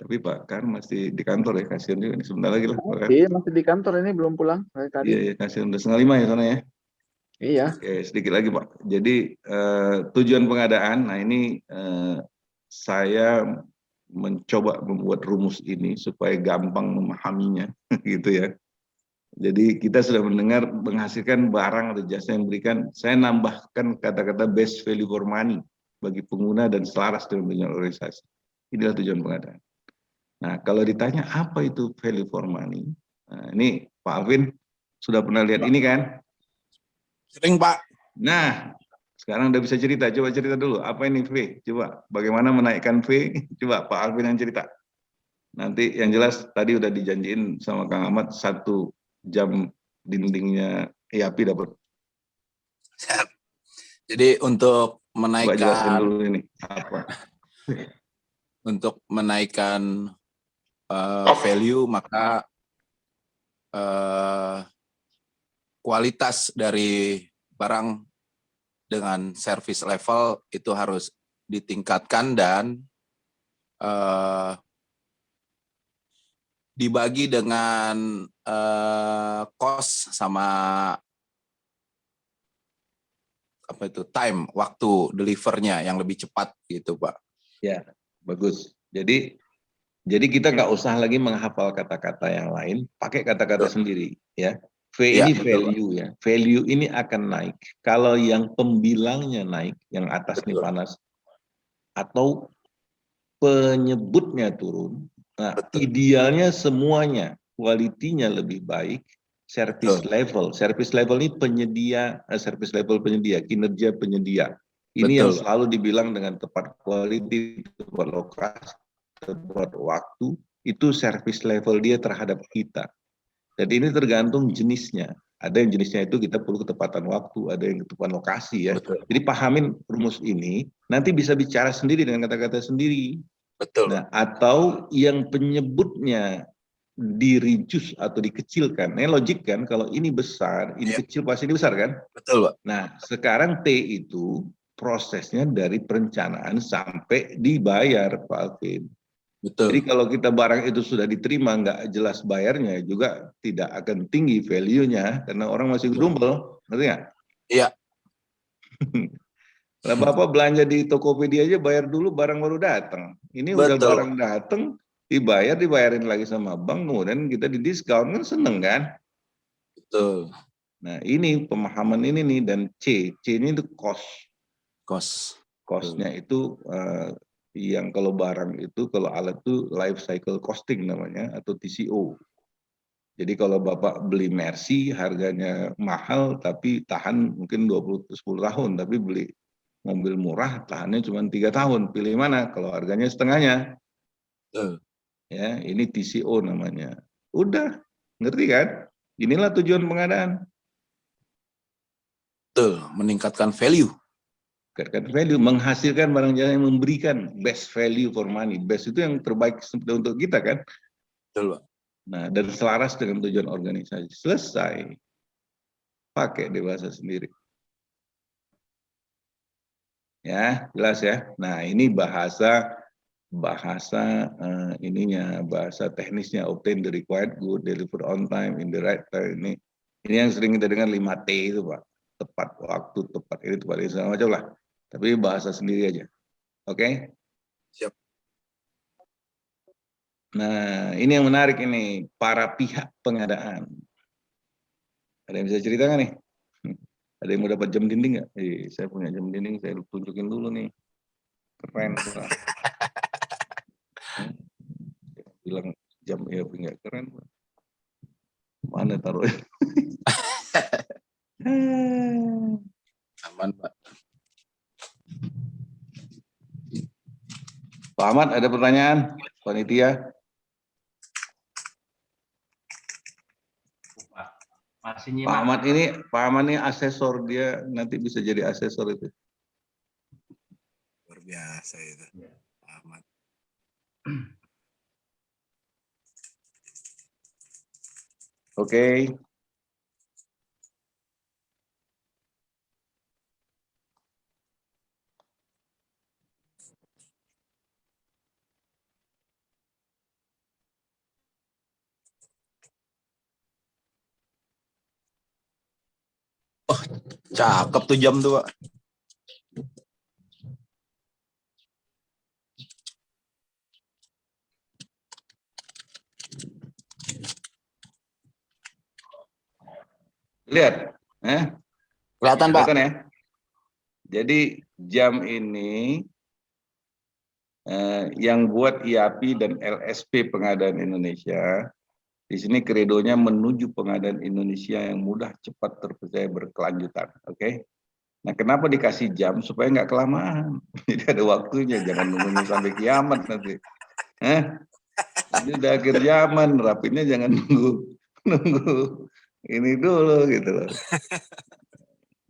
Tapi Pak Kahar masih di kantor ya, kasihan juga nih. Sebentar lagi lah Pak Kahar. Iya, masih di kantor ini, belum pulang dari tadi. Iya, kasihan. Udah 4:30 ya sana ya? Iya. Oke, sedikit lagi Pak. Jadi tujuan pengadaan, nah ini saya mencoba membuat rumus ini supaya gampang memahaminya, gitu ya. Jadi kita sudah mendengar menghasilkan barang atau jasa yang diberikan. Saya nambahkan kata-kata best value for money bagi pengguna dan selaras dengan tujuan organisasi. Inilah tujuan pengadaan. Nah, kalau ditanya apa itu value for money, nah, ini Pak Alvin sudah pernah lihat ini kan? Sering Pak. Nah, sekarang udah bisa cerita. Coba cerita dulu. Apa ini V? Coba bagaimana menaikkan V? Coba Pak Alvin yang cerita. Nanti yang jelas tadi udah dijanjiin sama Kang Ahmad 1 jam dindingnya IAPI dapat. Jadi untuk Coba jelasin menaikkan dulu ini apa. value, maka kualitas dari barang dengan service level itu harus ditingkatkan dan dibagi dengan cost sama apa itu waktu delivernya yang lebih cepat gitu Pak. Ya, bagus. Jadi kita nggak usah lagi menghafal kata-kata yang lain, pakai kata-kata sendiri ya. Ya, ini value ya. Value ini akan naik kalau yang pembilangnya naik, yang atas nih panas, atau penyebutnya turun. Nah, idealnya semuanya kualitinya lebih baik, service level ini service level penyedia, kinerja penyedia. Ini yang selalu dibilang dengan tepat quality, tepat lokasi, tepat waktu, itu service level dia terhadap kita. Jadi ini tergantung jenisnya. Ada yang jenisnya itu kita perlu ketepatan waktu, ada yang ketepatan lokasi ya. Jadi pahamin rumus ini, nanti bisa bicara sendiri dengan kata-kata sendiri. Nah, atau yang penyebutnya di-reduce atau dikecilkan. Ini logik kan, kalau ini besar, ini kecil, pasti ini besar kan? Betul Pak. Nah, sekarang T itu prosesnya dari perencanaan sampai dibayar Pak Alvin. Betul. Jadi kalau kita barang itu sudah diterima, nggak jelas bayarnya, juga tidak akan tinggi value-nya, karena orang masih gedumbel, ngerti nggak? Iya. Lah Bapak belanja di Tokopedia aja bayar dulu, barang baru datang. Ini udah barang datang, dibayarin lagi sama bank, kemudian kita didiskon, kan seneng kan? Betul. Nah ini pemahaman ini nih, dan C ini itu cost. Cost-nya itu yang kalau barang itu, kalau alat itu life cycle costing namanya, atau TCO. Jadi kalau Bapak beli Mercy harganya mahal tapi tahan mungkin 10 tahun, tapi beli mobil murah tahannya cuma 3 tahun. Pilih mana? Kalau harganya setengahnya. Ya, ini TCO namanya. Udah, ngerti kan? Inilah tujuan pengadaan. Betul, meningkatkan value. Value, menghasilkan barang jasa yang memberikan best value for money. Best itu yang terbaik untuk kita kan. Betul Pak. Nah, dan selaras dengan tujuan organisasi. Selesai. Pakai di bahasa sendiri. Ya, jelas ya. Nah, ini bahasa teknisnya, obtain the required good, deliver on time, in the right time. Ini yang sering kita dengar 5T itu Pak. Tepat waktu, tepat ini, tepat ini, segala macam lah. Tapi bahasa sendiri aja. Oke? Siap. Nah, ini yang menarik ini, para pihak pengadaan. Ada yang bisa ceritakan nih? Ada yang mau dapat jam dinding nggak? Saya punya jam dinding, saya tunjukin dulu nih. Keren, Pak. Bilang jam IAPI nggak keren, Pak. Mana taruhnya? Aman Pak. Pak Ahmad, ada pertanyaan? Panitia? Masih Pak Ahmad ini asesor, dia nanti bisa jadi asesor itu. Luar biasa itu. Pak Ahmad. Oke. Cakep tuh jam tuh Pak. Lihat, Kelihatan Pak. ya. Jadi jam ini yang buat IAPI dan LSP Pengadaan Indonesia, di sini kredonya menuju pengadaan Indonesia yang mudah, cepat, terpercaya, berkelanjutan. Oke? Nah, kenapa dikasih jam? Supaya nggak kelamaan. Jadi ada waktunya, jangan nunggunya sampai kiamat nanti. Ini udah akhir zaman, rapinnya jangan nunggu ini dulu gitu loh.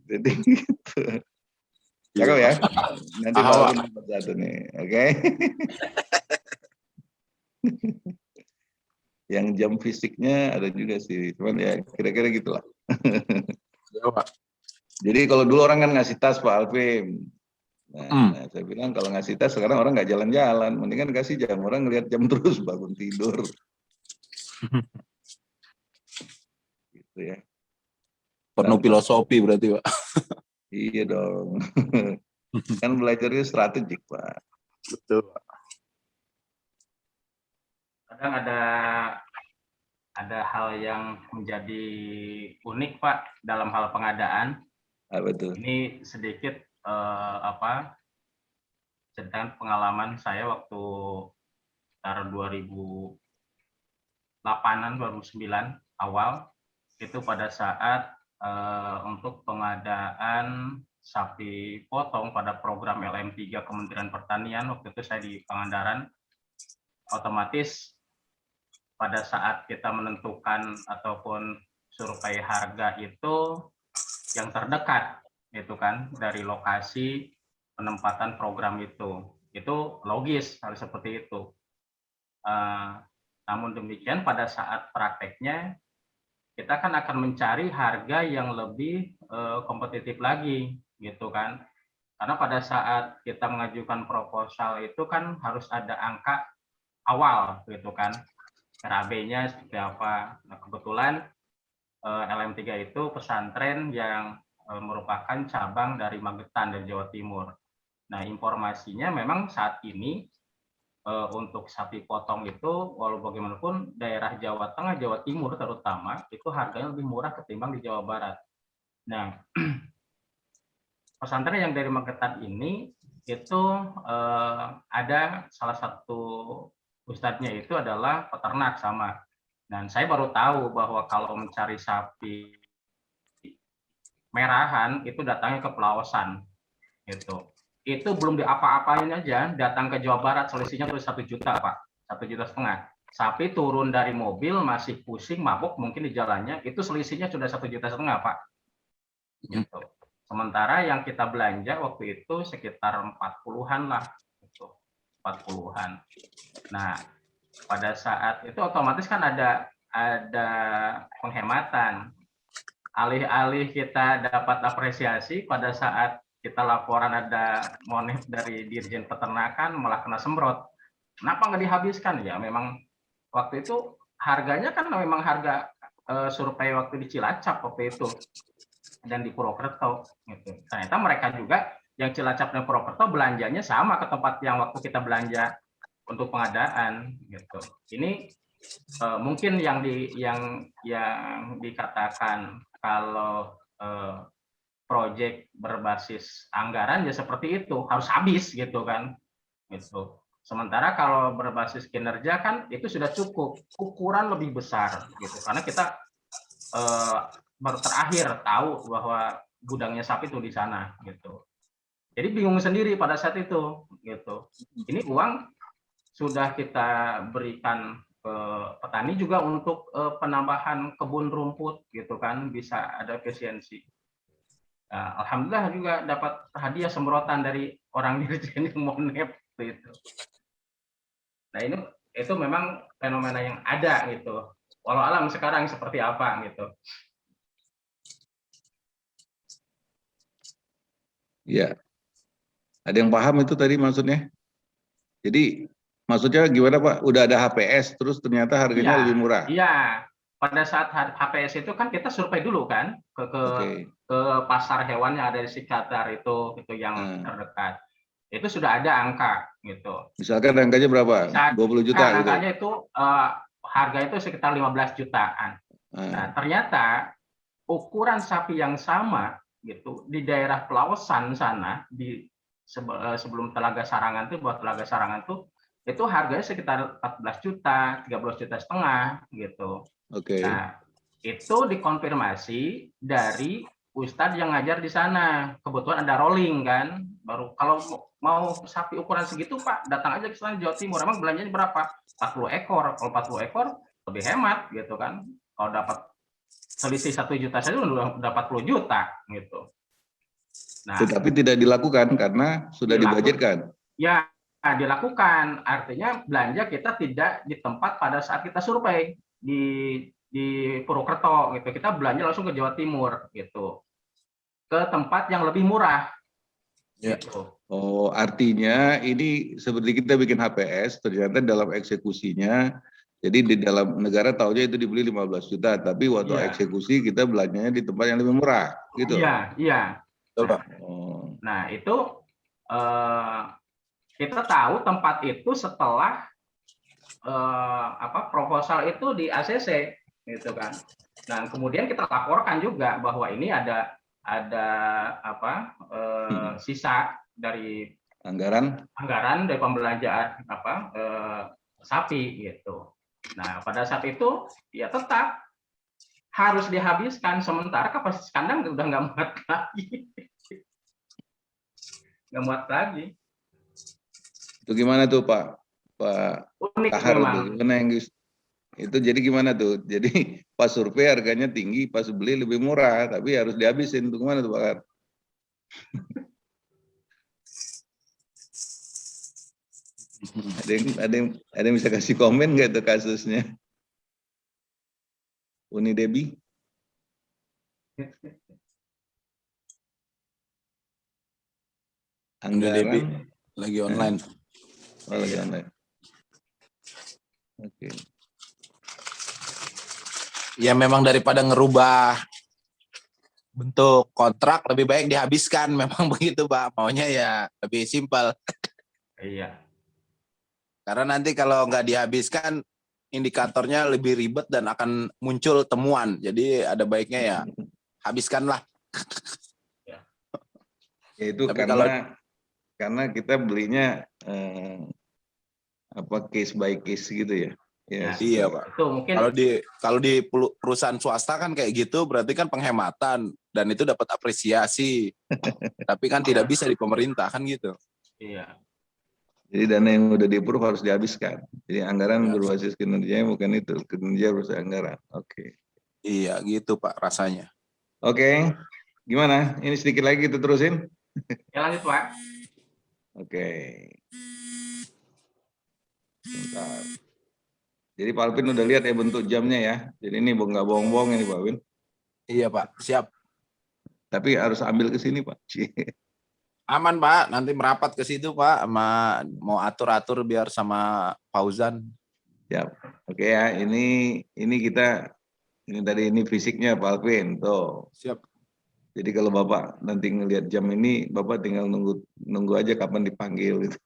Jadi gitu. Cakep ya. Nanti Pak Alvin dapat satu nih, oke? Yang jam fisiknya ada juga sih, cuman ya kira-kira gitulah. Ya, Pak. Jadi kalau dulu orang kan ngasih tas Pak Alvin. Nah, saya bilang kalau ngasih tas sekarang orang nggak jalan-jalan, mendingan kasih jam, orang ngelihat jam terus bangun tidur. Gitu ya. Penuh filosofi berarti, Pak. Iya dong. Kan belajarnya strategik, Pak. Betul, Pak. Kadang ada hal yang menjadi unik, Pak, dalam hal pengadaan. Betul. Ini sedikit cerita pengalaman saya waktu sekitar 2008-an, 2009 awal, itu pada saat untuk pengadaan sapi potong pada program LM3 Kementerian Pertanian, waktu itu saya di Pangandaran, otomatis pada saat kita menentukan ataupun survei harga itu yang terdekat, itu kan dari lokasi penempatan program itu logis harus seperti itu. Namun demikian pada saat prakteknya kita kan akan mencari harga yang lebih kompetitif lagi, gitu kan? Karena pada saat kita mengajukan proposal itu kan harus ada angka awal, gitu kan? RAB-nya seperti apa? Nah, kebetulan LM3 itu pesantren yang merupakan cabang dari Magetan dari Jawa Timur. Nah, informasinya memang saat ini untuk sapi potong itu, walau bagaimanapun daerah Jawa Tengah, Jawa Timur terutama, itu harganya lebih murah ketimbang di Jawa Barat. Nah, pesantren yang dari Magetan ini, itu ada salah satu ustadznya itu adalah peternak sama. Dan saya baru tahu bahwa kalau mencari sapi merahan, itu datangnya ke Pelausan. Gitu. Itu belum diapa-apain aja, datang ke Jawa Barat selisihnya tuh 1 juta, Pak. 1,5 juta. Sapi turun dari mobil masih pusing, mabuk mungkin di jalannya, itu selisihnya sudah 1,5 juta, Pak. Gitu. Sementara yang kita belanja waktu itu sekitar 40-an lah, gitu. 40-an. Nah, pada saat itu otomatis kan ada penghematan. Alih-alih kita dapat apresiasi pada saat kita laporan ada monet dari Dirjen Peternakan malah kena semprot. Kenapa nggak dihabiskan? Ya memang waktu itu harganya kan memang harga survei waktu di Cilacap waktu itu dan di Purwokerto. Gitu. Ternyata mereka juga yang Cilacap dan Purwokerto belanjanya sama ke tempat yang waktu kita belanja untuk pengadaan. Gitu. Ini mungkin yang dikatakan kalau proyek berbasis anggaran ya seperti itu, harus habis gitu kan. Gitu. Sementara kalau berbasis kinerja kan itu sudah cukup, ukuran lebih besar gitu. Karena kita baru terakhir tahu bahwa gudangnya sapi itu di sana gitu. Jadi bingung sendiri pada saat itu gitu. Ini uang sudah kita berikan ke petani juga untuk penambahan kebun rumput gitu kan, bisa ada efisiensi. Nah, alhamdulillah juga dapat hadiah semprotan dari orang Dirjen Monep gitu. Nah, itu memang fenomena yang ada gitu. Walau alam sekarang seperti apa gitu. Ya. Ada yang paham itu tadi maksudnya? Jadi maksudnya gimana Pak? Udah ada HPS terus ternyata harganya lebih murah? Iya. Pada saat HPS itu kan kita survei dulu kan ke pasar hewan yang ada di sekitar itu yang terdekat. Itu sudah ada angka gitu. Misalkan angkanya berapa? 20 juta gitu. Angkanya itu harga itu sekitar 15 jutaan. Nah, ternyata ukuran sapi yang sama gitu di daerah Pelausan sana di sebelum Telaga Sarangan itu, buat Telaga Sarangan itu harganya sekitar 14 juta, 13 juta setengah gitu. Oke. Nah, itu dikonfirmasi dari ustadz yang ngajar di sana. Kebetulan ada rolling kan. Baru kalau mau sapi ukuran segitu Pak, datang aja ke sana Jawa Timur. Emang belanjanya berapa? 40 ekor. Kalau 40 ekor lebih hemat gitu kan. Kalau dapat selisih 1 juta saja udah dapat 40 juta gitu. Nah, Tetapi tidak dilakukan karena sudah dibudgetkan. Ya, dilakukan. Artinya belanja kita tidak di tempat pada saat kita survei di Purwokerto gitu. Kita belanja langsung ke Jawa Timur gitu. Ke tempat yang lebih murah. Ya. Gitu. Oh, artinya ini seperti kita bikin HPS, ternyata dalam eksekusinya, jadi di dalam negara taunya itu dibeli 15 juta, tapi waktu Iya. eksekusi kita belanjanya di tempat yang lebih murah, gitu. Iya, iya. Betul, Pak. Oh, Nah, itu kita tahu tempat itu setelah proposal itu di ACC gitu kan. Dan kemudian kita laporkan juga bahwa ini ada sisa dari anggaran dari pembelanjaan sapi gitu. Nah, pada saat itu ya tetap harus dihabiskan, sementara kapasitas kandang udah nggak muat lagi. Nggak muat lagi. itu gimana tuh Pak Unik Kahar memang. tuh, gimana yang itu jadi gimana tuh? Jadi pas survei harganya tinggi, pas beli lebih murah, tapi harus dihabisin. Tuh gimana tuh Pak Kahar? Ada yang bisa kasih komen nggak tuh kasusnya? Uni Debi? Anggaran Lagi online. Oh, lagi online. Oke. Ya memang daripada ngerubah bentuk kontrak lebih baik dihabiskan, memang begitu Pak. Maunya ya lebih simpel. Iya. Karena nanti kalau nggak dihabiskan indikatornya lebih ribet dan akan muncul temuan. Jadi ada baiknya ya habiskanlah. Ya, itu Tapi karena kita belinya case by case gitu ya. Ya, iya Pak. itu mungkin Kalau di perusahaan swasta kan kayak gitu berarti kan penghematan dan itu dapat apresiasi. Tapi kan tidak bisa di pemerintah kan gitu. iya. Jadi dana yang udah di-approve harus dihabiskan. Jadi anggaran Ya. berbasis kinerja bukan itu, kinerja berbasis anggaran. Oke. Iya gitu Pak rasanya. Oke. Gimana? Ini sedikit lagi kita terusin. Ya lanjut Pak. Oke. Sebentar. Jadi Pak Alvin udah lihat ya bentuk jamnya ya. Jadi ini nggak bohong-bohong ini Pak Alvin. Iya Pak, siap. Tapi harus ambil ke sini Pak. Aman Pak, nanti merapat ke situ Pak, mau atur-atur biar sama Fauzan. Siap. Oke ya, ini tadi ini fisiknya Pak Alvin. Tuh. Siap. Jadi kalau Bapak nanti ngelihat jam ini, Bapak tinggal nunggu aja kapan dipanggil gitu.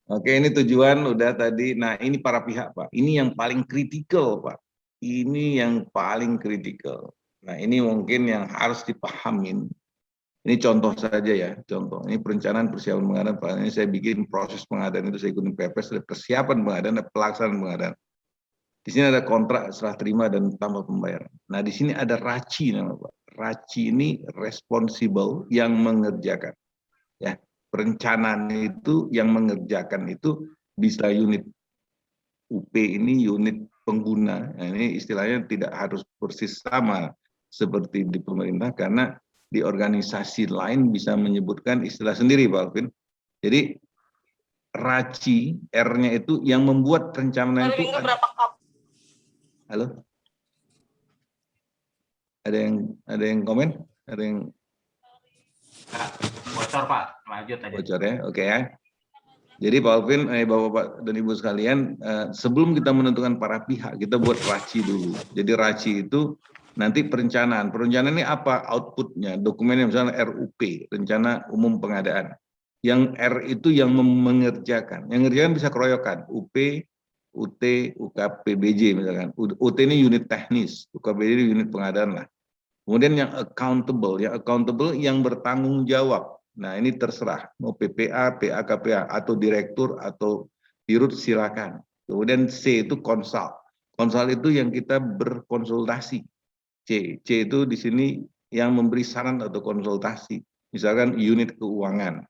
Oke, ini tujuan udah tadi. Nah, ini para pihak, Pak. Ini yang paling kritikal, Pak. Ini yang paling kritikal. Nah, ini mungkin yang harus dipahamin. Ini contoh saja ya, contoh. Ini perencanaan persiapan pengadaan, Pak. Ini saya bikin proses pengadaan itu, saya ikutin PPS, ada persiapan pengadaan, ada pelaksanaan pengadaan. Di sini ada kontrak serah terima dan tambah pembayaran. Nah, di sini ada RACI nama Pak. RACI ini responsible yang mengerjakan. Ya, perencanaan itu yang mengerjakan itu bisa unit UP ini unit pengguna. Nah, ini istilahnya tidak harus persis sama seperti di pemerintah karena di organisasi lain bisa menyebutkan istilah sendiri Pak Alvin. Jadi RACI R-nya itu yang membuat rencana itu. Halo? Ada yang komen? Ada yang Bocor Pak, lanjut aja. bocor ya, oke ya. Jadi Pak Alvin, Bapak dan Ibu sekalian, sebelum kita menentukan para pihak, kita buat RACI dulu. Jadi RACI itu nanti perencanaan. Perencanaan ini apa outputnya? Dokumennya misalnya RUP, Rencana Umum Pengadaan. Yang R itu yang mengerjakan. Yang mengerjakan bisa keroyokan. UP, UT, UKPBJ misalkan. UT ini unit teknis, UKPBJ ini unit pengadaan lah. Kemudian yang accountable yang bertanggung jawab. Nah ini terserah, mau PPA, PA, KPA, atau direktur, atau dirut silakan. Kemudian C itu konsult. Konsult itu yang kita berkonsultasi. C itu di sini yang memberi saran atau konsultasi. misalkan unit keuangan.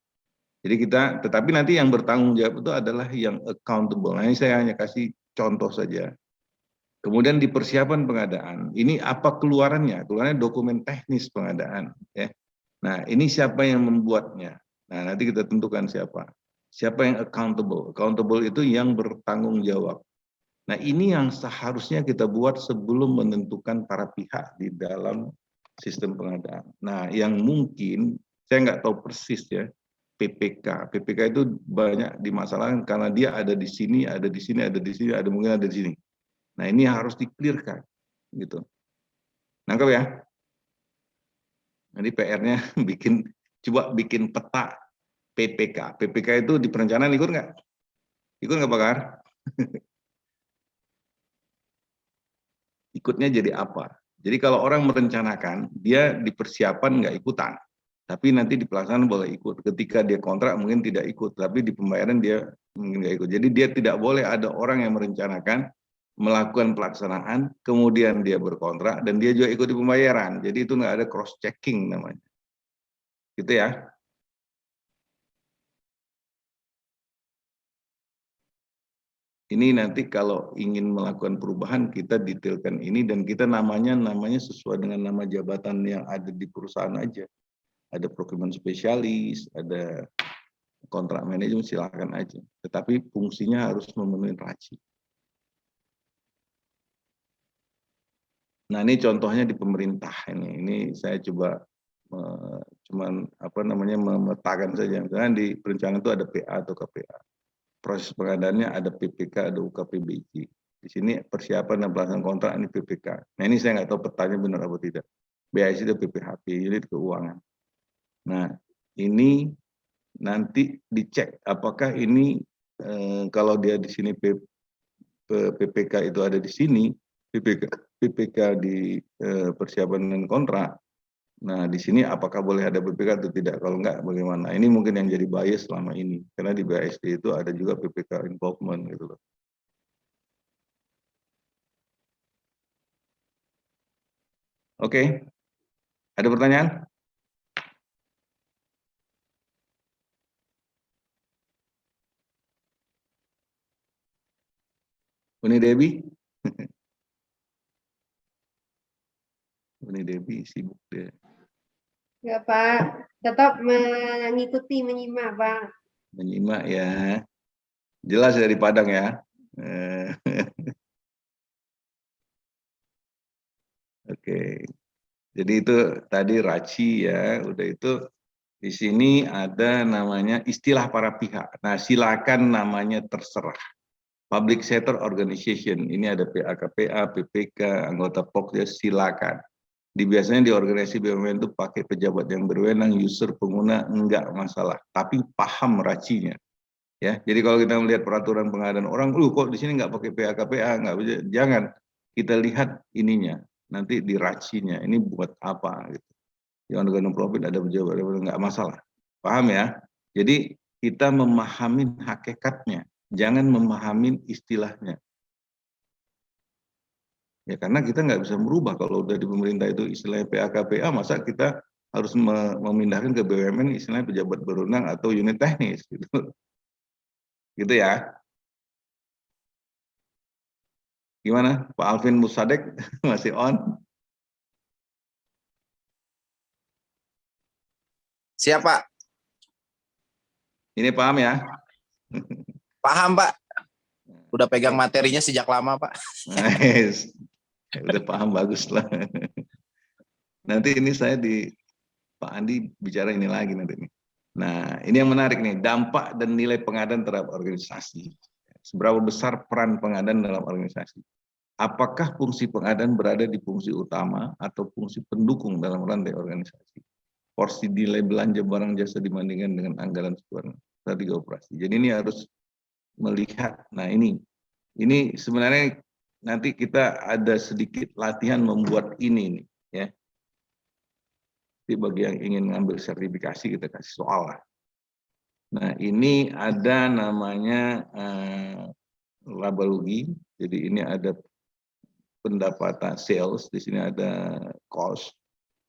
Jadi tetapi nanti yang bertanggung jawab itu adalah yang accountable. Nah, ini saya hanya kasih contoh saja. Kemudian di persiapan pengadaan, ini apa keluarannya? Keluarannya dokumen teknis pengadaan. Ya. Nah, ini siapa yang membuatnya? Nah, nanti kita tentukan siapa. Siapa yang accountable? Accountable itu yang bertanggung jawab. Nah, ini yang seharusnya kita buat sebelum menentukan para pihak di dalam sistem pengadaan. Nah, yang mungkin, saya nggak tahu persis ya, PPK. PPK itu banyak dimasalahkan karena dia ada di sini, ada di sini, ada di sini, ada mungkin ada di sini. Nah, ini harus di-clear-kan, gitu. Nangkep ya? Nanti PR-nya coba bikin peta PPK. PPK itu di perencanaan ikut nggak? Ikut nggak, Pakar? Ikutnya jadi apa? Jadi kalau orang merencanakan, dia di persiapan nggak ikutan. Tapi nanti di pelaksanaan boleh ikut. Ketika dia kontrak mungkin tidak ikut, tapi di pembayaran dia mungkin nggak ikut. Jadi dia tidak boleh ada orang yang merencanakan, melakukan pelaksanaan, kemudian dia berkontrak, dan dia juga ikut di pembayaran. Jadi itu nggak ada cross-checking namanya. Gitu ya. Ini nanti kalau ingin melakukan perubahan, kita detailkan ini, dan kita namanya sesuai dengan nama jabatan yang ada di perusahaan aja. Ada procurement spesialis, ada kontrak manajemen, silakan aja. Tetapi fungsinya harus memenuhi RACI. Nah, ini contohnya di pemerintah ini. Ini saya coba memetakan saja. Misalnya di perencanaan itu ada PA atau KPA. Proses pengadaannya ada PPK, ada UKPBJ. Di sini persiapan dan pelaksanaan kontrak ini PPK. Nah, ini saya nggak tahu petanya benar apa tidak. BAS itu PPHP, unit keuangan. Nah, ini nanti dicek apakah ini kalau dia di sini PPK itu ada di sini, PPK di persiapan dan kontrak. Nah, di sini apakah boleh ada PPK atau tidak? Kalau enggak, bagaimana? Ini mungkin yang jadi bias selama ini. Karena di BASD itu ada juga PPK involvement gitu loh. Oke. Ada pertanyaan? Uni Debbie? Uni Debbie sibuk deh. Ya Pak, tetap mengikuti, menyimak Pak. Menyimak ya. Jelas dari Padang ya. Oke. Jadi itu tadi RACI ya, udah itu di sini ada namanya istilah para pihak. Nah, silakan namanya terserah. Public Sector Organization, ini ada PAKPA, PPK, anggota POK, ya silakan. Biasanya di organisasi BUMN itu pakai pejabat yang berwenang, user, pengguna, enggak masalah. Tapi paham RACI-nya. Ya, jadi kalau kita melihat peraturan pengadaan orang, kok di sini enggak pakai PAKPA, enggak, jangan. Kita lihat ininya, nanti di RACI-nya, ini buat apa gitu. Yang non profit ada pejabat, enggak masalah. Paham ya? Jadi kita memahami hakikatnya, jangan memahami istilahnya. Ya karena kita nggak bisa merubah kalau udah di pemerintah itu istilahnya PAKPA, masa kita harus memindahkan ke BUMN istilahnya pejabat berwenang atau unit teknis gitu. Gitu ya. Gimana Pak Alvin Musadek masih on? Siap, Pak. Ini paham ya? Paham, Pak. Udah pegang materinya sejak lama, Pak. Nice. Udah paham, bagus lah. Nanti ini saya di Pak Andi bicara ini lagi nanti nih. Nah, ini yang menarik nih, dampak dan nilai pengadaan terhadap organisasi. Seberapa besar peran pengadaan dalam organisasi? Apakah fungsi pengadaan berada di fungsi utama atau fungsi pendukung dalam rantai organisasi? Porsi nilai belanja barang jasa dibandingkan dengan anggaran strategi operasi. Jadi ini harus melihat. Nah, ini sebenarnya nanti kita ada sedikit latihan membuat ini nih, ya. Jadi bagi yang ingin ngambil sertifikasi kita kasih soal lah. Nah, ini ada namanya laba rugi. Jadi ini ada pendapatan sales, di sini ada cost,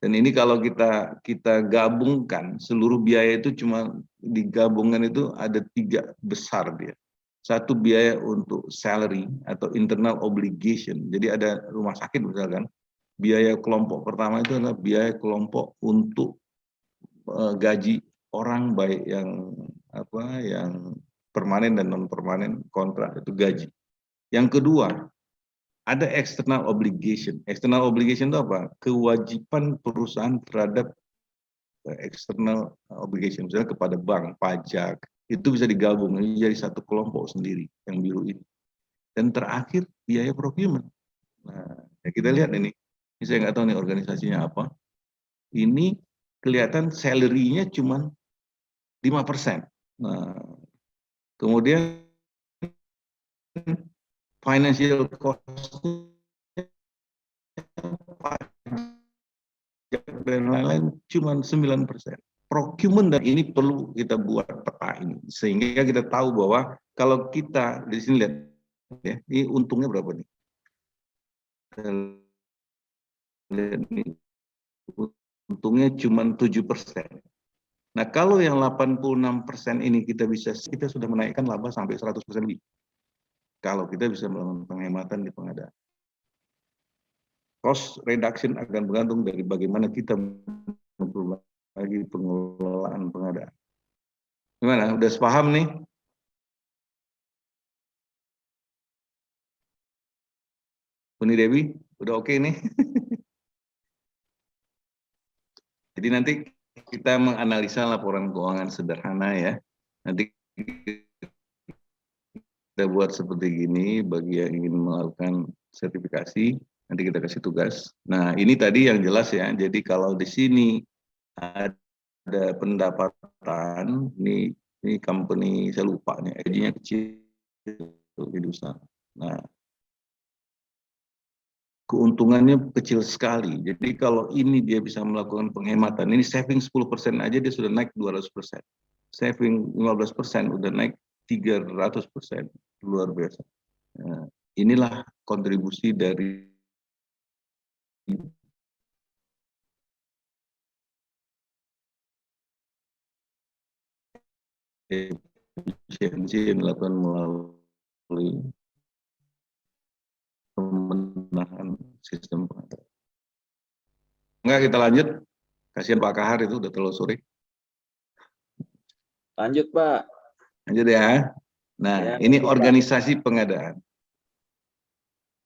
Dan ini kalau kita gabungkan seluruh biaya itu cuma digabungkan itu ada 3 besar dia. Satu biaya untuk salary atau internal obligation. Jadi ada rumah sakit misalkan, biaya kelompok pertama itu adalah biaya kelompok untuk gaji orang baik yang permanen dan non permanen kontrak itu gaji. Yang kedua, ada external obligation. External obligation itu apa? Kewajiban perusahaan terhadap external obligation, misalnya kepada bank, pajak, itu bisa digabung jadi satu kelompok sendiri yang biru ini. Dan terakhir biaya procurement. Nah, ya kita lihat ini saya nggak tahu nih organisasinya apa. Ini kelihatan salary-nya cuma 5%. Nah, kemudian financial cost dan lain-lain cuma 9%. Procurement dan ini perlu kita buat peta ini sehingga kita tahu bahwa kalau kita di sini lihat ya, ini untungnya berapa nih? Lihat nih, untungnya cuma 7%. Nah, kalau yang 86% ini kita sudah menaikkan laba sampai 100% lebih. Kalau kita bisa melakukan penghematan di pengadaan. Cost reduction akan bergantung dari bagaimana kita memperbaiki pengelolaan pengadaan. Gimana? Udah sepaham nih? Uni Dewi, udah oke nih? Jadi nanti kita menganalisa laporan keuangan sederhana ya. Nanti kita buat seperti gini bagi yang ingin melakukan sertifikasi. Nanti kita kasih tugas. Nah, ini tadi yang jelas ya. Jadi kalau di sini ada pendapatan, ini company saya lupa nih, edgy-nya kecil di Dusa. Nah, keuntungannya kecil sekali. Jadi kalau ini dia bisa melakukan penghematan, ini saving 10% aja dia sudah naik 200%. Saving 15% udah naik 300%. Luar biasa. Nah, inilah kontribusi dari efisiensi yang dilakukan melalui pembenahan sistem pengadaan. Enggak, kita lanjut. Kasihan Pak Kahar itu udah terlalu sore. Lanjut, Pak. Lanjut ya. Nah, ini organisasi pengadaan.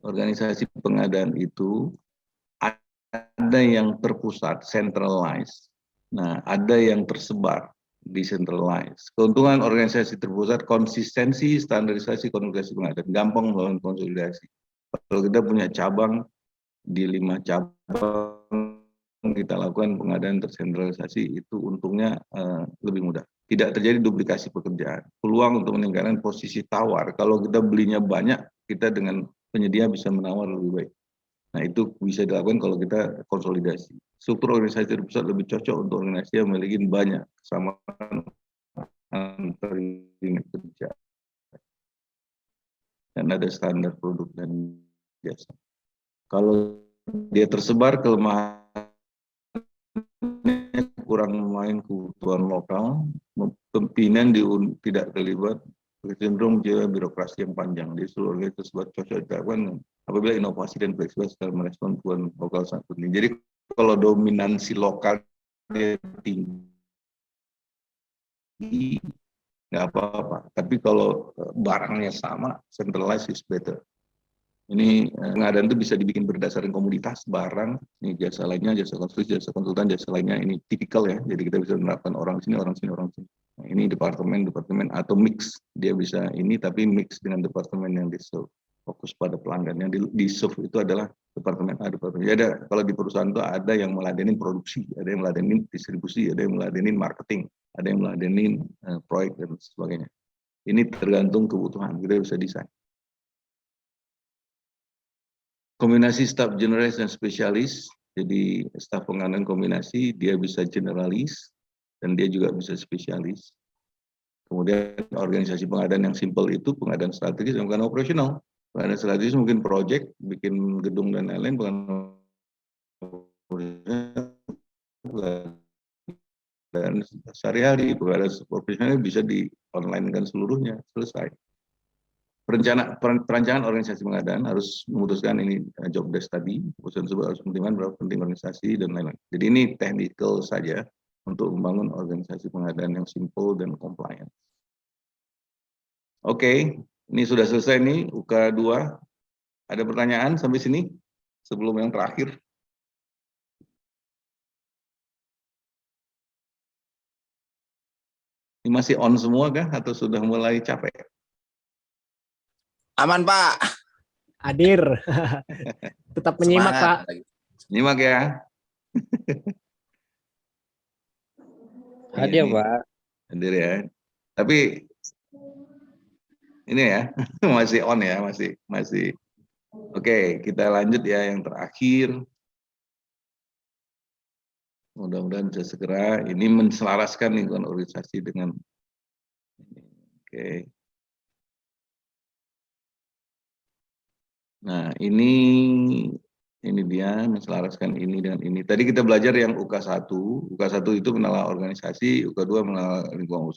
Organisasi pengadaan itu ada yang terpusat, centralized. Nah, ada yang tersebar, decentralized. Keuntungan organisasi terpusat, konsistensi, standarisasi, komunikasi pengadaan. Gampang melakukan konsolidasi. Kalau kita punya cabang, di 5 cabang kita lakukan pengadaan tersentralisasi, itu untungnya lebih mudah. Tidak terjadi duplikasi pekerjaan. Peluang untuk meningkatkan posisi tawar. Kalau kita belinya banyak, kita dengan penyedia bisa menawar lebih baik. Nah, itu bisa dilakukan kalau kita konsolidasi. Struktur organisasi terpusat lebih cocok untuk organisasi yang memiliki banyak kesamaan antar unit kerja. Dan ada standar produk dan jasa. Kalau dia tersebar, kelemahan kurang main kebutuhan lokal, pimpinan tidak terlibat, cenderung birokrasi yang panjang. Di seluruh organisasi tersebut cocok dilakukan apabila inovasi dan fleksibilitas dalam merespon kebutuhan lokal sangat penting. Jadi kalau dominansi lokal dia tinggi, nggak apa-apa. Tapi kalau barangnya sama, centralized is better. Ini pengadaan itu bisa dibikin berdasarkan komoditas, barang, ini jasa lainnya, jasa konstruksi, jasa konsultan, jasa lainnya, ini tipikal ya. Jadi kita bisa menerapkan orang sini, orang sini, orang sini. Nah, ini departemen atau mix. Dia bisa ini tapi mix dengan departemen yang di-serve. Fokus pada pelanggan. Yang di-serve itu adalah departemen A, departemen. Ada, kalau di perusahaan itu ada yang meladenin produksi, ada yang meladenin distribusi, ada yang meladenin marketing, ada yang meladenin proyek dan sebagainya. Ini tergantung kebutuhan, kita bisa desain. Kombinasi staf generalis dan spesialis, jadi staf pengadaan kombinasi, dia bisa generalis, dan dia juga bisa spesialis. Kemudian organisasi pengadaan yang simpel itu, pengadaan strategis dan pengadaan operasional. Pengadaan strategis mungkin proyek, bikin gedung dan lain-lain, pengadaan dan sehari-hari pengadaan profesional bisa di online kan seluruhnya, selesai. Perancangan organisasi pengadaan harus memutuskan ini job desk tadi, keputusan tersebut harus mempertimbangkan berapa penting organisasi dan lain-lain. Jadi ini technical saja untuk membangun organisasi pengadaan yang simple dan compliant. Oke, ini sudah selesai nih UK 2. Ada pertanyaan sampai sini sebelum yang terakhir? Ini masih on semua kah atau sudah mulai capek? Aman, Pak. Hadir. Tetap menyimak, Pak. Semangat. Nyimak ya. Hadir, Ini, Pak. hadir ya. Tapi ini ya masih on ya, masih. Oke, kita lanjut ya yang terakhir. Mudah-mudahan bisa segera ini menselaraskan lingkungan organisasi dengan oke. Nah, ini dia menselaraskan ini dengan ini. Tadi kita belajar yang UK1. UK1 itu menelaah organisasi, UK2 menelaah lingkungan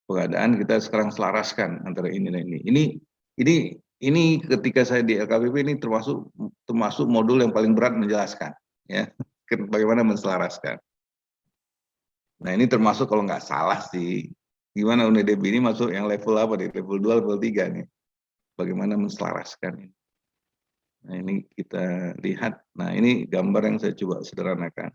pengadaan. Kita sekarang selaraskan antara ini dan ini. Ini ketika saya di LKPP ini termasuk modul yang paling berat menjelaskan ya. Bagaimana menselaraskan. Nah, ini termasuk kalau nggak salah sih. Gimana UNEDB ini masuk yang level apa nih? Level 2, level 3 nih. Bagaimana menselaraskan ini. Nah, ini kita lihat. Nah, ini gambar yang saya coba sederhanakan.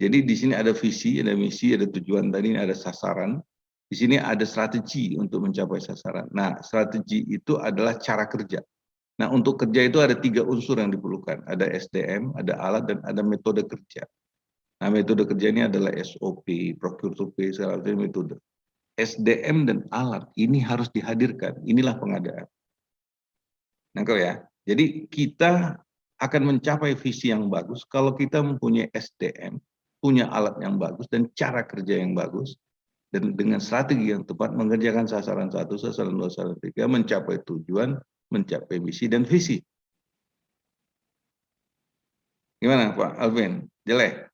Jadi di sini ada visi, ada misi, ada tujuan tadi, ada sasaran. Di sini ada strategi untuk mencapai sasaran. Nah, strategi itu adalah cara kerja. Nah, untuk kerja itu ada 3 unsur yang diperlukan. Ada SDM, ada alat, dan ada metode kerja. Nah, metode kerja ini adalah SOP, procure to pay, segala macam metode. SDM dan alat ini harus dihadirkan. Inilah pengadaan. Nangkep ya? Jadi kita akan mencapai visi yang bagus kalau kita mempunyai SDM, punya alat yang bagus, dan cara kerja yang bagus, dan dengan strategi yang tepat mengerjakan sasaran 1, sasaran 2, sasaran 3, mencapai tujuan, mencapai misi dan visi. Gimana Pak Alvin? Jelek?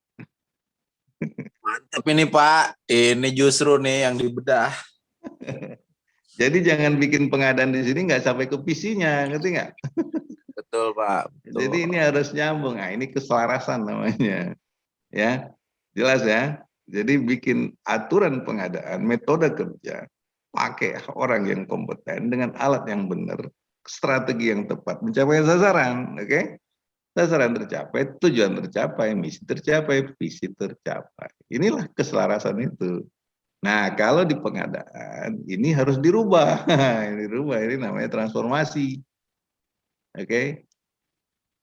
Mantap ini, Pak. Ini justru nih yang dibedah. Jadi jangan bikin pengadaan di sini nggak sampai ke visinya, ngerti nggak? Betul, Pak. Betul. Jadi ini harus nyambung. Nah, ini keselarasan namanya. Ya, jelas ya. Jadi bikin aturan pengadaan, metode kerja, pakai orang yang kompeten dengan alat yang benar, strategi yang tepat, mencapai sasaran, oke? Sasaran tercapai, tujuan tercapai, misi tercapai, visi tercapai. Inilah keselarasan itu. Nah, kalau di pengadaan ini harus dirubah. Ini namanya transformasi. Oke.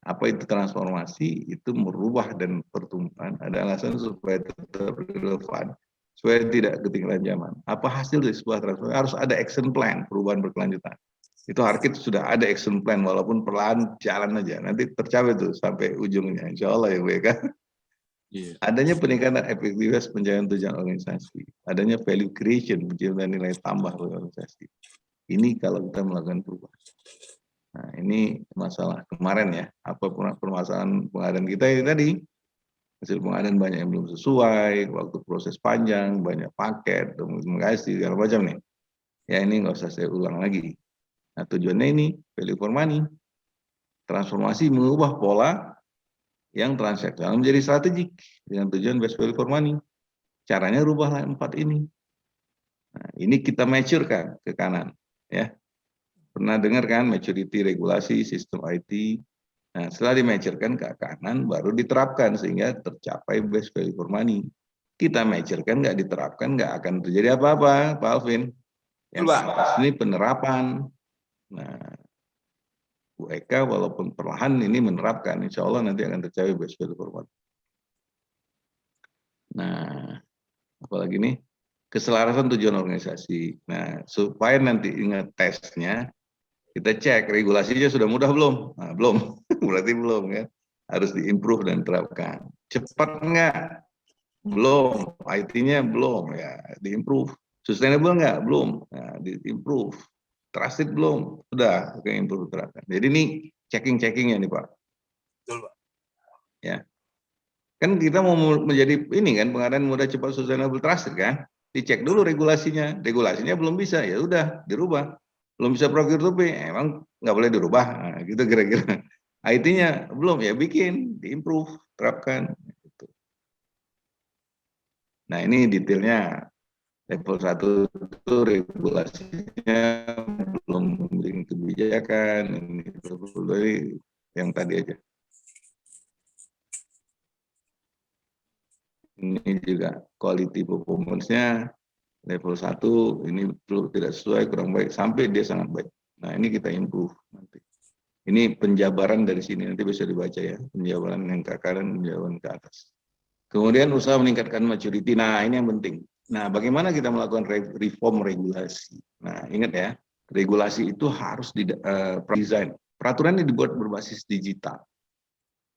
Apa itu transformasi? Itu merubah dan pertumbuhan. Ada alasan supaya tetap relevan, supaya tidak ketinggalan zaman. Apa hasil dari sebuah transformasi? Harus ada action plan, perubahan berkelanjutan. Itu Harkit sudah ada action plan, walaupun perlahan jalan aja. Nanti tercapai tuh sampai ujungnya. Insya Allah ya Bu ya kan? Iya. Adanya peningkatan efektivitas pencapaian tujuan organisasi. Adanya value creation, penciptaan nilai tambah organisasi. Ini kalau kita melakukan perubahan. Nah, ini masalah kemarin ya, apa permasalahan pengadaan kita ini tadi, hasil pengadaan banyak yang belum sesuai, waktu proses panjang, banyak paket, komunikasi, segala macam nih. Ya ini nggak usah saya ulang lagi. Nah tujuannya ini, value for money, transformasi mengubah pola yang transaksional menjadi strategik, dengan tujuan best value for money. Caranya rubahlah 4 ini. Nah, ini kita mature-kan ke kanan, ya. Pernah dengar kan maturity regulasi sistem IT. Nah, setelah di-mature-kan ke kanan baru diterapkan sehingga tercapai best value for money. Kita mature-kan nggak diterapkan nggak akan terjadi apa-apa, Pak Alvin. Yang atas ini penerapan. Nah, Bu Eka walaupun perlahan ini menerapkan, insya Allah nanti akan tercapai best value for money. Nah, apalagi nih? Keselarasan tujuan organisasi. Nah, supaya nanti ingat tesnya, kita cek regulasinya sudah mudah belum? Nah, belum, berarti belum kan? Harus diimprove dan terapkan. Cepat enggak? Belum. IT-nya belum ya, diimprove. Sustainable enggak? Belum. Nah, diimprove. Trusted belum? Sudah, oke, improve terapkan. Jadi ini checking-checkingnya nih Pak. Betul, Pak. Ya. Kan kita mau menjadi ini kan pengadaan mudah cepat sustainable trusted kan, dicek dulu regulasinya belum bisa, ya udah dirubah. Belum bisa procure to pay, emang nggak boleh dirubah, nah, gitu kira-kira. IT-nya belum, ya bikin, diimprove, terapkan. Gitu. Nah ini detailnya level 1 itu regulasinya belum memberi kebijakan, ini dari yang tadi aja. Ini juga quality performance-nya level 1 ini belum tidak sesuai, kurang baik, sampai dia sangat baik. Nah ini kita improve nanti. Ini penjabaran dari sini, nanti bisa dibaca ya, penjabaran yang ke kanan, penjabaran ke atas. Kemudian usaha meningkatkan maturity, nah ini yang penting. Nah bagaimana kita melakukan reform regulasi? Nah ingat ya, regulasi itu harus desain. Peraturan ini dibuat berbasis digital.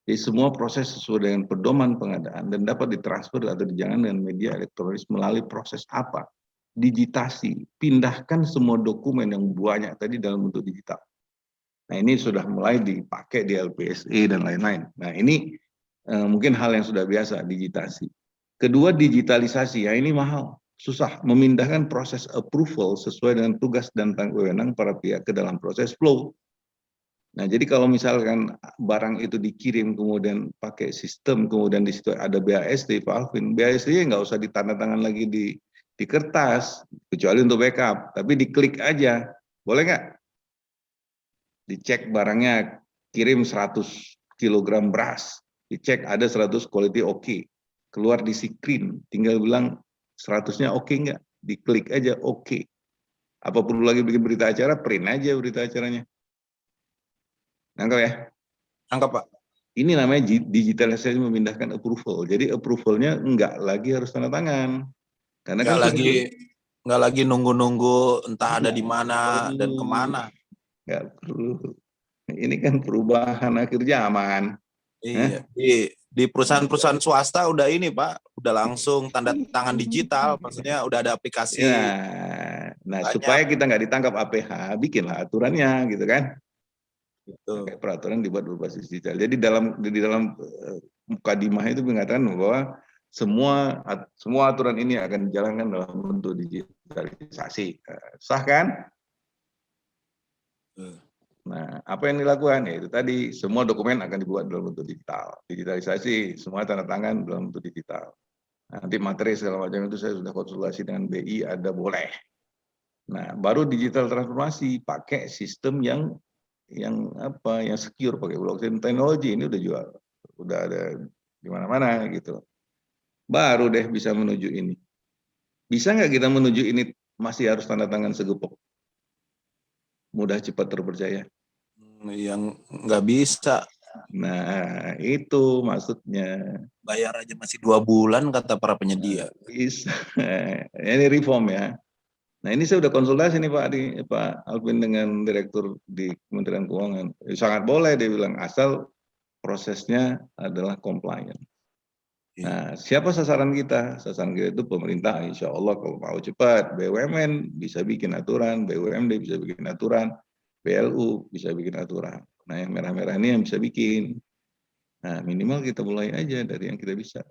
Jadi semua proses sesuai dengan pedoman pengadaan dan dapat ditransfer atau dijalankan dengan media elektronik melalui proses apa? Digitasi, pindahkan semua dokumen yang banyak tadi dalam bentuk digital. Nah ini sudah mulai dipakai di LPSE dan lain-lain. Nah ini mungkin hal yang sudah biasa, digitasi. Kedua, digitalisasi, ya ini mahal, susah memindahkan proses approval sesuai dengan tugas dan tanggung wewenang para pihak ke dalam proses flow. Nah, jadi kalau misalkan barang itu dikirim kemudian pakai sistem, kemudian di situ ada BASD, Pak Alvin, BASD nggak usah ditandatangan lagi di kertas, kecuali untuk backup, tapi diklik aja, boleh nggak? Dicek barangnya, kirim 100 kg beras, dicek ada 100 quality oke, keluar di screen, tinggal bilang 100-nya oke nggak? Diklik aja oke. Apa perlu lagi bikin berita acara, print aja berita acaranya. Nangkep ya? Nangkep Pak. Ini namanya digitalisasi memindahkan approval. Jadi approvalnya enggak lagi harus tanda tangan. Karena nggak lagi nunggu-nunggu entah ada di mana dan kemana. Nggak perlu. Ini kan perubahan akhir zaman. Iya. Di perusahaan-perusahaan swasta udah ini Pak, udah langsung tanda tangan digital, maksudnya udah ada aplikasi. Ya, nah banyak. supaya kita nggak ditangkap APH, bikinlah aturannya, gitu kan? Gitu. Pakai peraturan dibuat berbasis digital. Jadi di dalam mukadimah itu mengatakan bahwa semua aturan ini akan dijalankan dalam bentuk digitalisasi. Sah kan? Nah, apa yang dilakukan? Ya itu tadi, semua dokumen akan dibuat dalam bentuk digital. Digitalisasi, semua tanda tangan dalam bentuk digital. Nanti materi segala macam itu saya sudah konsultasi dengan BI, ada boleh. Nah, baru digital transformasi, pakai sistem yang secure, pakai blockchain teknologi, ini udah ada di mana-mana gitu. Baru deh bisa menuju ini. Bisa nggak kita menuju ini masih harus tanda tangan segepok? Mudah, cepat, terpercaya. Yang nggak bisa. Nah, itu maksudnya. Bayar aja masih 2 bulan kata para penyedia. Bisa. Ini reform ya. Nah ini saya udah konsultasi nih Pak Alvin dengan Direktur di Kementerian Keuangan. Sangat boleh dia bilang, asal prosesnya adalah compliant. Nah siapa sasaran kita? Sasaran kita itu pemerintah, insya Allah kalau mau cepat. BUMN bisa bikin aturan, BUMD bisa bikin aturan, PLU bisa bikin aturan. Nah yang merah-merah ini yang bisa bikin. Nah minimal kita mulai aja dari yang kita bisa.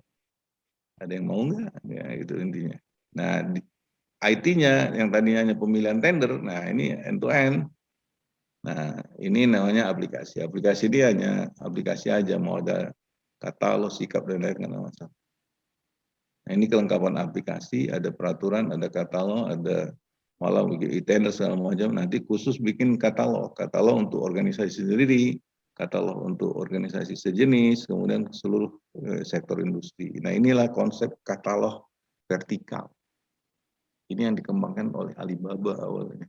Ada yang mau nggak? Ya itu intinya. Nah IT-nya yang tadinya hanya pemilihan tender, nah ini end to end. Nah ini namanya aplikasi. Aplikasi dia hanya aplikasi aja, mau ada katalog, sikap dan lain-lain nggak masalah. Nah ini kelengkapan aplikasi, ada peraturan, ada katalog, ada malah bikin e-tender segala macam. Nanti khusus bikin katalog untuk organisasi sendiri, katalog untuk organisasi sejenis, kemudian seluruh sektor industri. Nah inilah konsep katalog vertikal. Ini yang dikembangkan oleh Alibaba awalnya.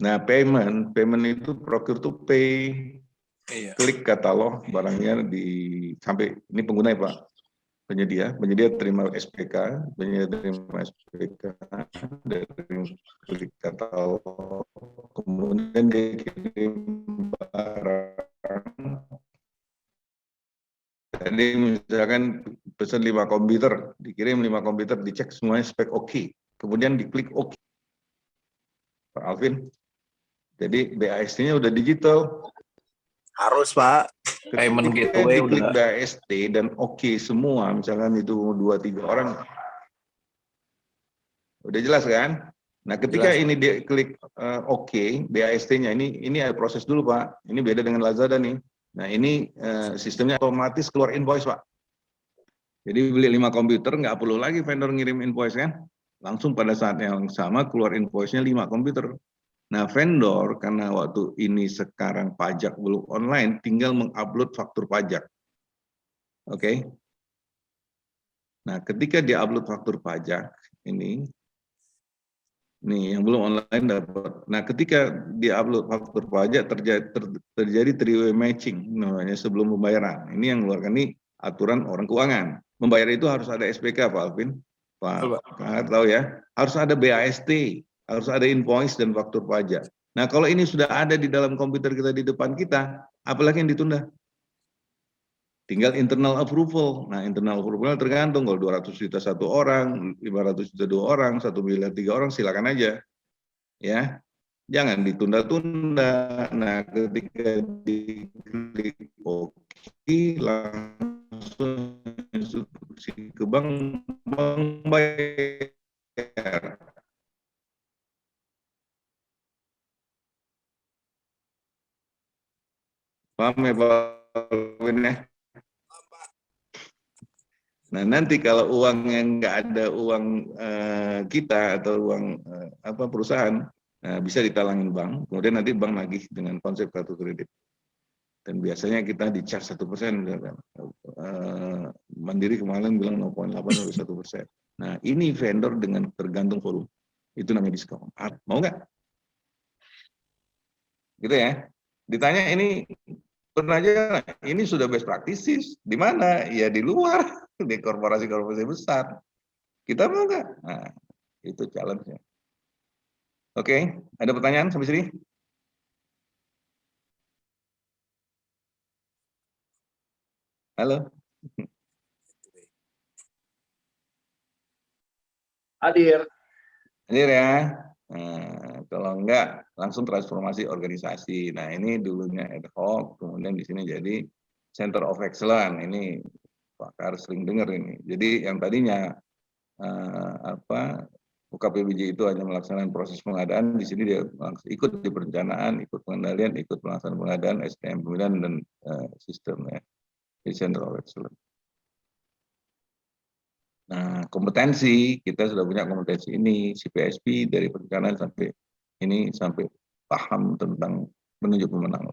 Nah, payment itu procure to pay. Iya. Klik katalog barangnya sampai ini pengguna ya Pak. Penyedia terima SPK, dari klik katalog, kemudian dia kirim barang. Jadi misalkan pesan 5 komputer, dikirim 5 komputer, dicek semuanya spek oke. Kemudian diklik oke. Pak Alvin, jadi BASD-nya udah digital. Harus Pak. Payment Ketika gateway diklik udah. BAST dan oke semua, misalkan itu 2-3 orang, udah jelas kan? Nah, ketika Jelas, ini dia klik oke, BAST-nya ini ada proses dulu Pak. Ini beda dengan Lazada nih. Nah, ini sistemnya otomatis keluar invoice Pak. Jadi beli 5 komputer nggak perlu lagi vendor ngirim invoice kan? Langsung pada saat yang sama keluar invoice-nya 5 komputer. Nah, vendor karena waktu ini sekarang pajak belum online, tinggal mengupload faktur pajak. Oke. Nah, ketika dia upload faktur pajak ini nih yang belum online dapat. Nah, ketika dia upload faktur pajak terjadi three-way matching namanya sebelum pembayaran. Ini yang mengeluarkan ini aturan orang keuangan. Membayar itu harus ada SPK Pak Alvin. Pak tahu ya, harus ada BAST, harus ada invoice dan faktur pajak. Nah, kalau ini sudah ada di dalam komputer kita di depan kita, apalagi yang ditunda? Tinggal internal approval. Nah, internal approval tergantung kalau 200 juta satu orang, 500 juta 2 orang, 1 miliar 3 orang, silakan aja. Ya, jangan ditunda-tunda. Nah, ketika diklik oke, langsung instruksi ke bank bayar. Paham ya Pak Alvin ya? Nah, nanti kalau uang yang nggak ada uang kita atau uang perusahaan, bisa ditalangin bank, kemudian nanti bank nagih dengan konsep kartu kredit. Dan biasanya kita di charge 1%. Mandiri kemarin bilang 0,8 sampai 1%. Nah, ini vendor dengan tergantung volume. Itu namanya diskon. Mau nggak? Gitu ya. Ditanya ini pernah aja, ini sudah best practices. Di mana? Ya di luar, di korporasi-korporasi besar. Kita mau nggak? Nah, itu challenge-nya. Oke, ada pertanyaan sampai sini? Halo? Hadir. Hadir ya. Nah, kalau enggak, langsung transformasi organisasi. Nah, ini dulunya ad hoc, kemudian di sini jadi Center of Excellence. Ini Pak Kar sering dengar ini. Jadi yang tadinya UKPBJ itu hanya melaksanakan proses pengadaan, di sini dia ikut di perencanaan, ikut pengendalian, ikut pelaksanaan pengadaan, SDM pemilihan dan sistemnya di Center of Excellence. Nah, kompetensi kita sudah punya kompetensi ini, CPSP dari perencanaan sampai ini sampai paham tentang menunjuk pemenang.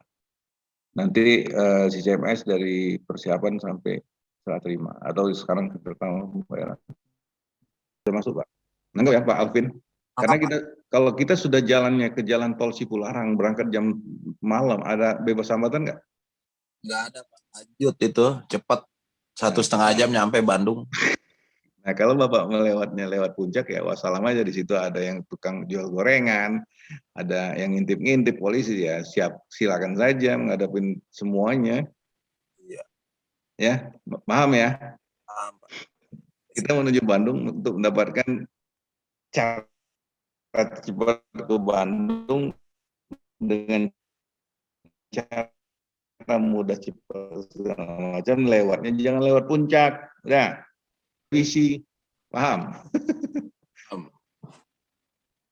Nanti CCMS dari persiapan sampai serah terima atau sekarang pertama pembayaran. Sudah masuk Pak. Nangkep ya Pak Alvin? Karena kita kalau kita sudah jalannya ke jalan tol Cipularang berangkat jam malam, ada bebas hambatan nggak? nggak ada Pak. Lanjut itu cepat 1,5 jam nyampe Bandung. Nah, kalau Bapak melewatnya lewat puncak ya wassalam aja, di situ ada yang tukang jual gorengan, ada yang ngintip-ngintip polisi ya, silakan saja menghadapin semuanya. Iya. Ya, paham ya? Paham, Pak. Kita menuju Bandung untuk mendapatkan cara cepat ke Bandung dengan cara mudah cepat segala macam, lewatnya jangan lewat puncak. Udah, visi, paham?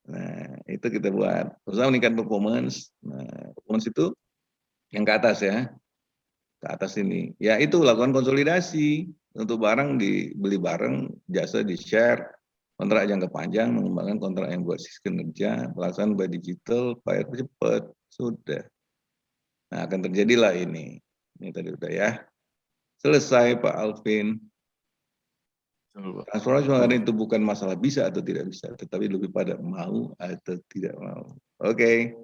Nah, itu kita buat. Usaha meningkatkan performance. Nah, performance itu yang ke atas ya. Ke atas ini. Ya itu lakukan konsolidasi. Untuk barang dibeli bareng, jasa di-share, kontrak jangka panjang, mengembangkan kontrak yang buat sisi kinerja, pelaksanaan by digital, bayar cepat. Sudah. Nah, akan terjadilah ini. Ini tadi udah ya. Selesai Pak Alvin. Transformasi pengadaan itu bukan masalah bisa atau tidak bisa, tetapi lebih pada mau atau tidak mau. Oke.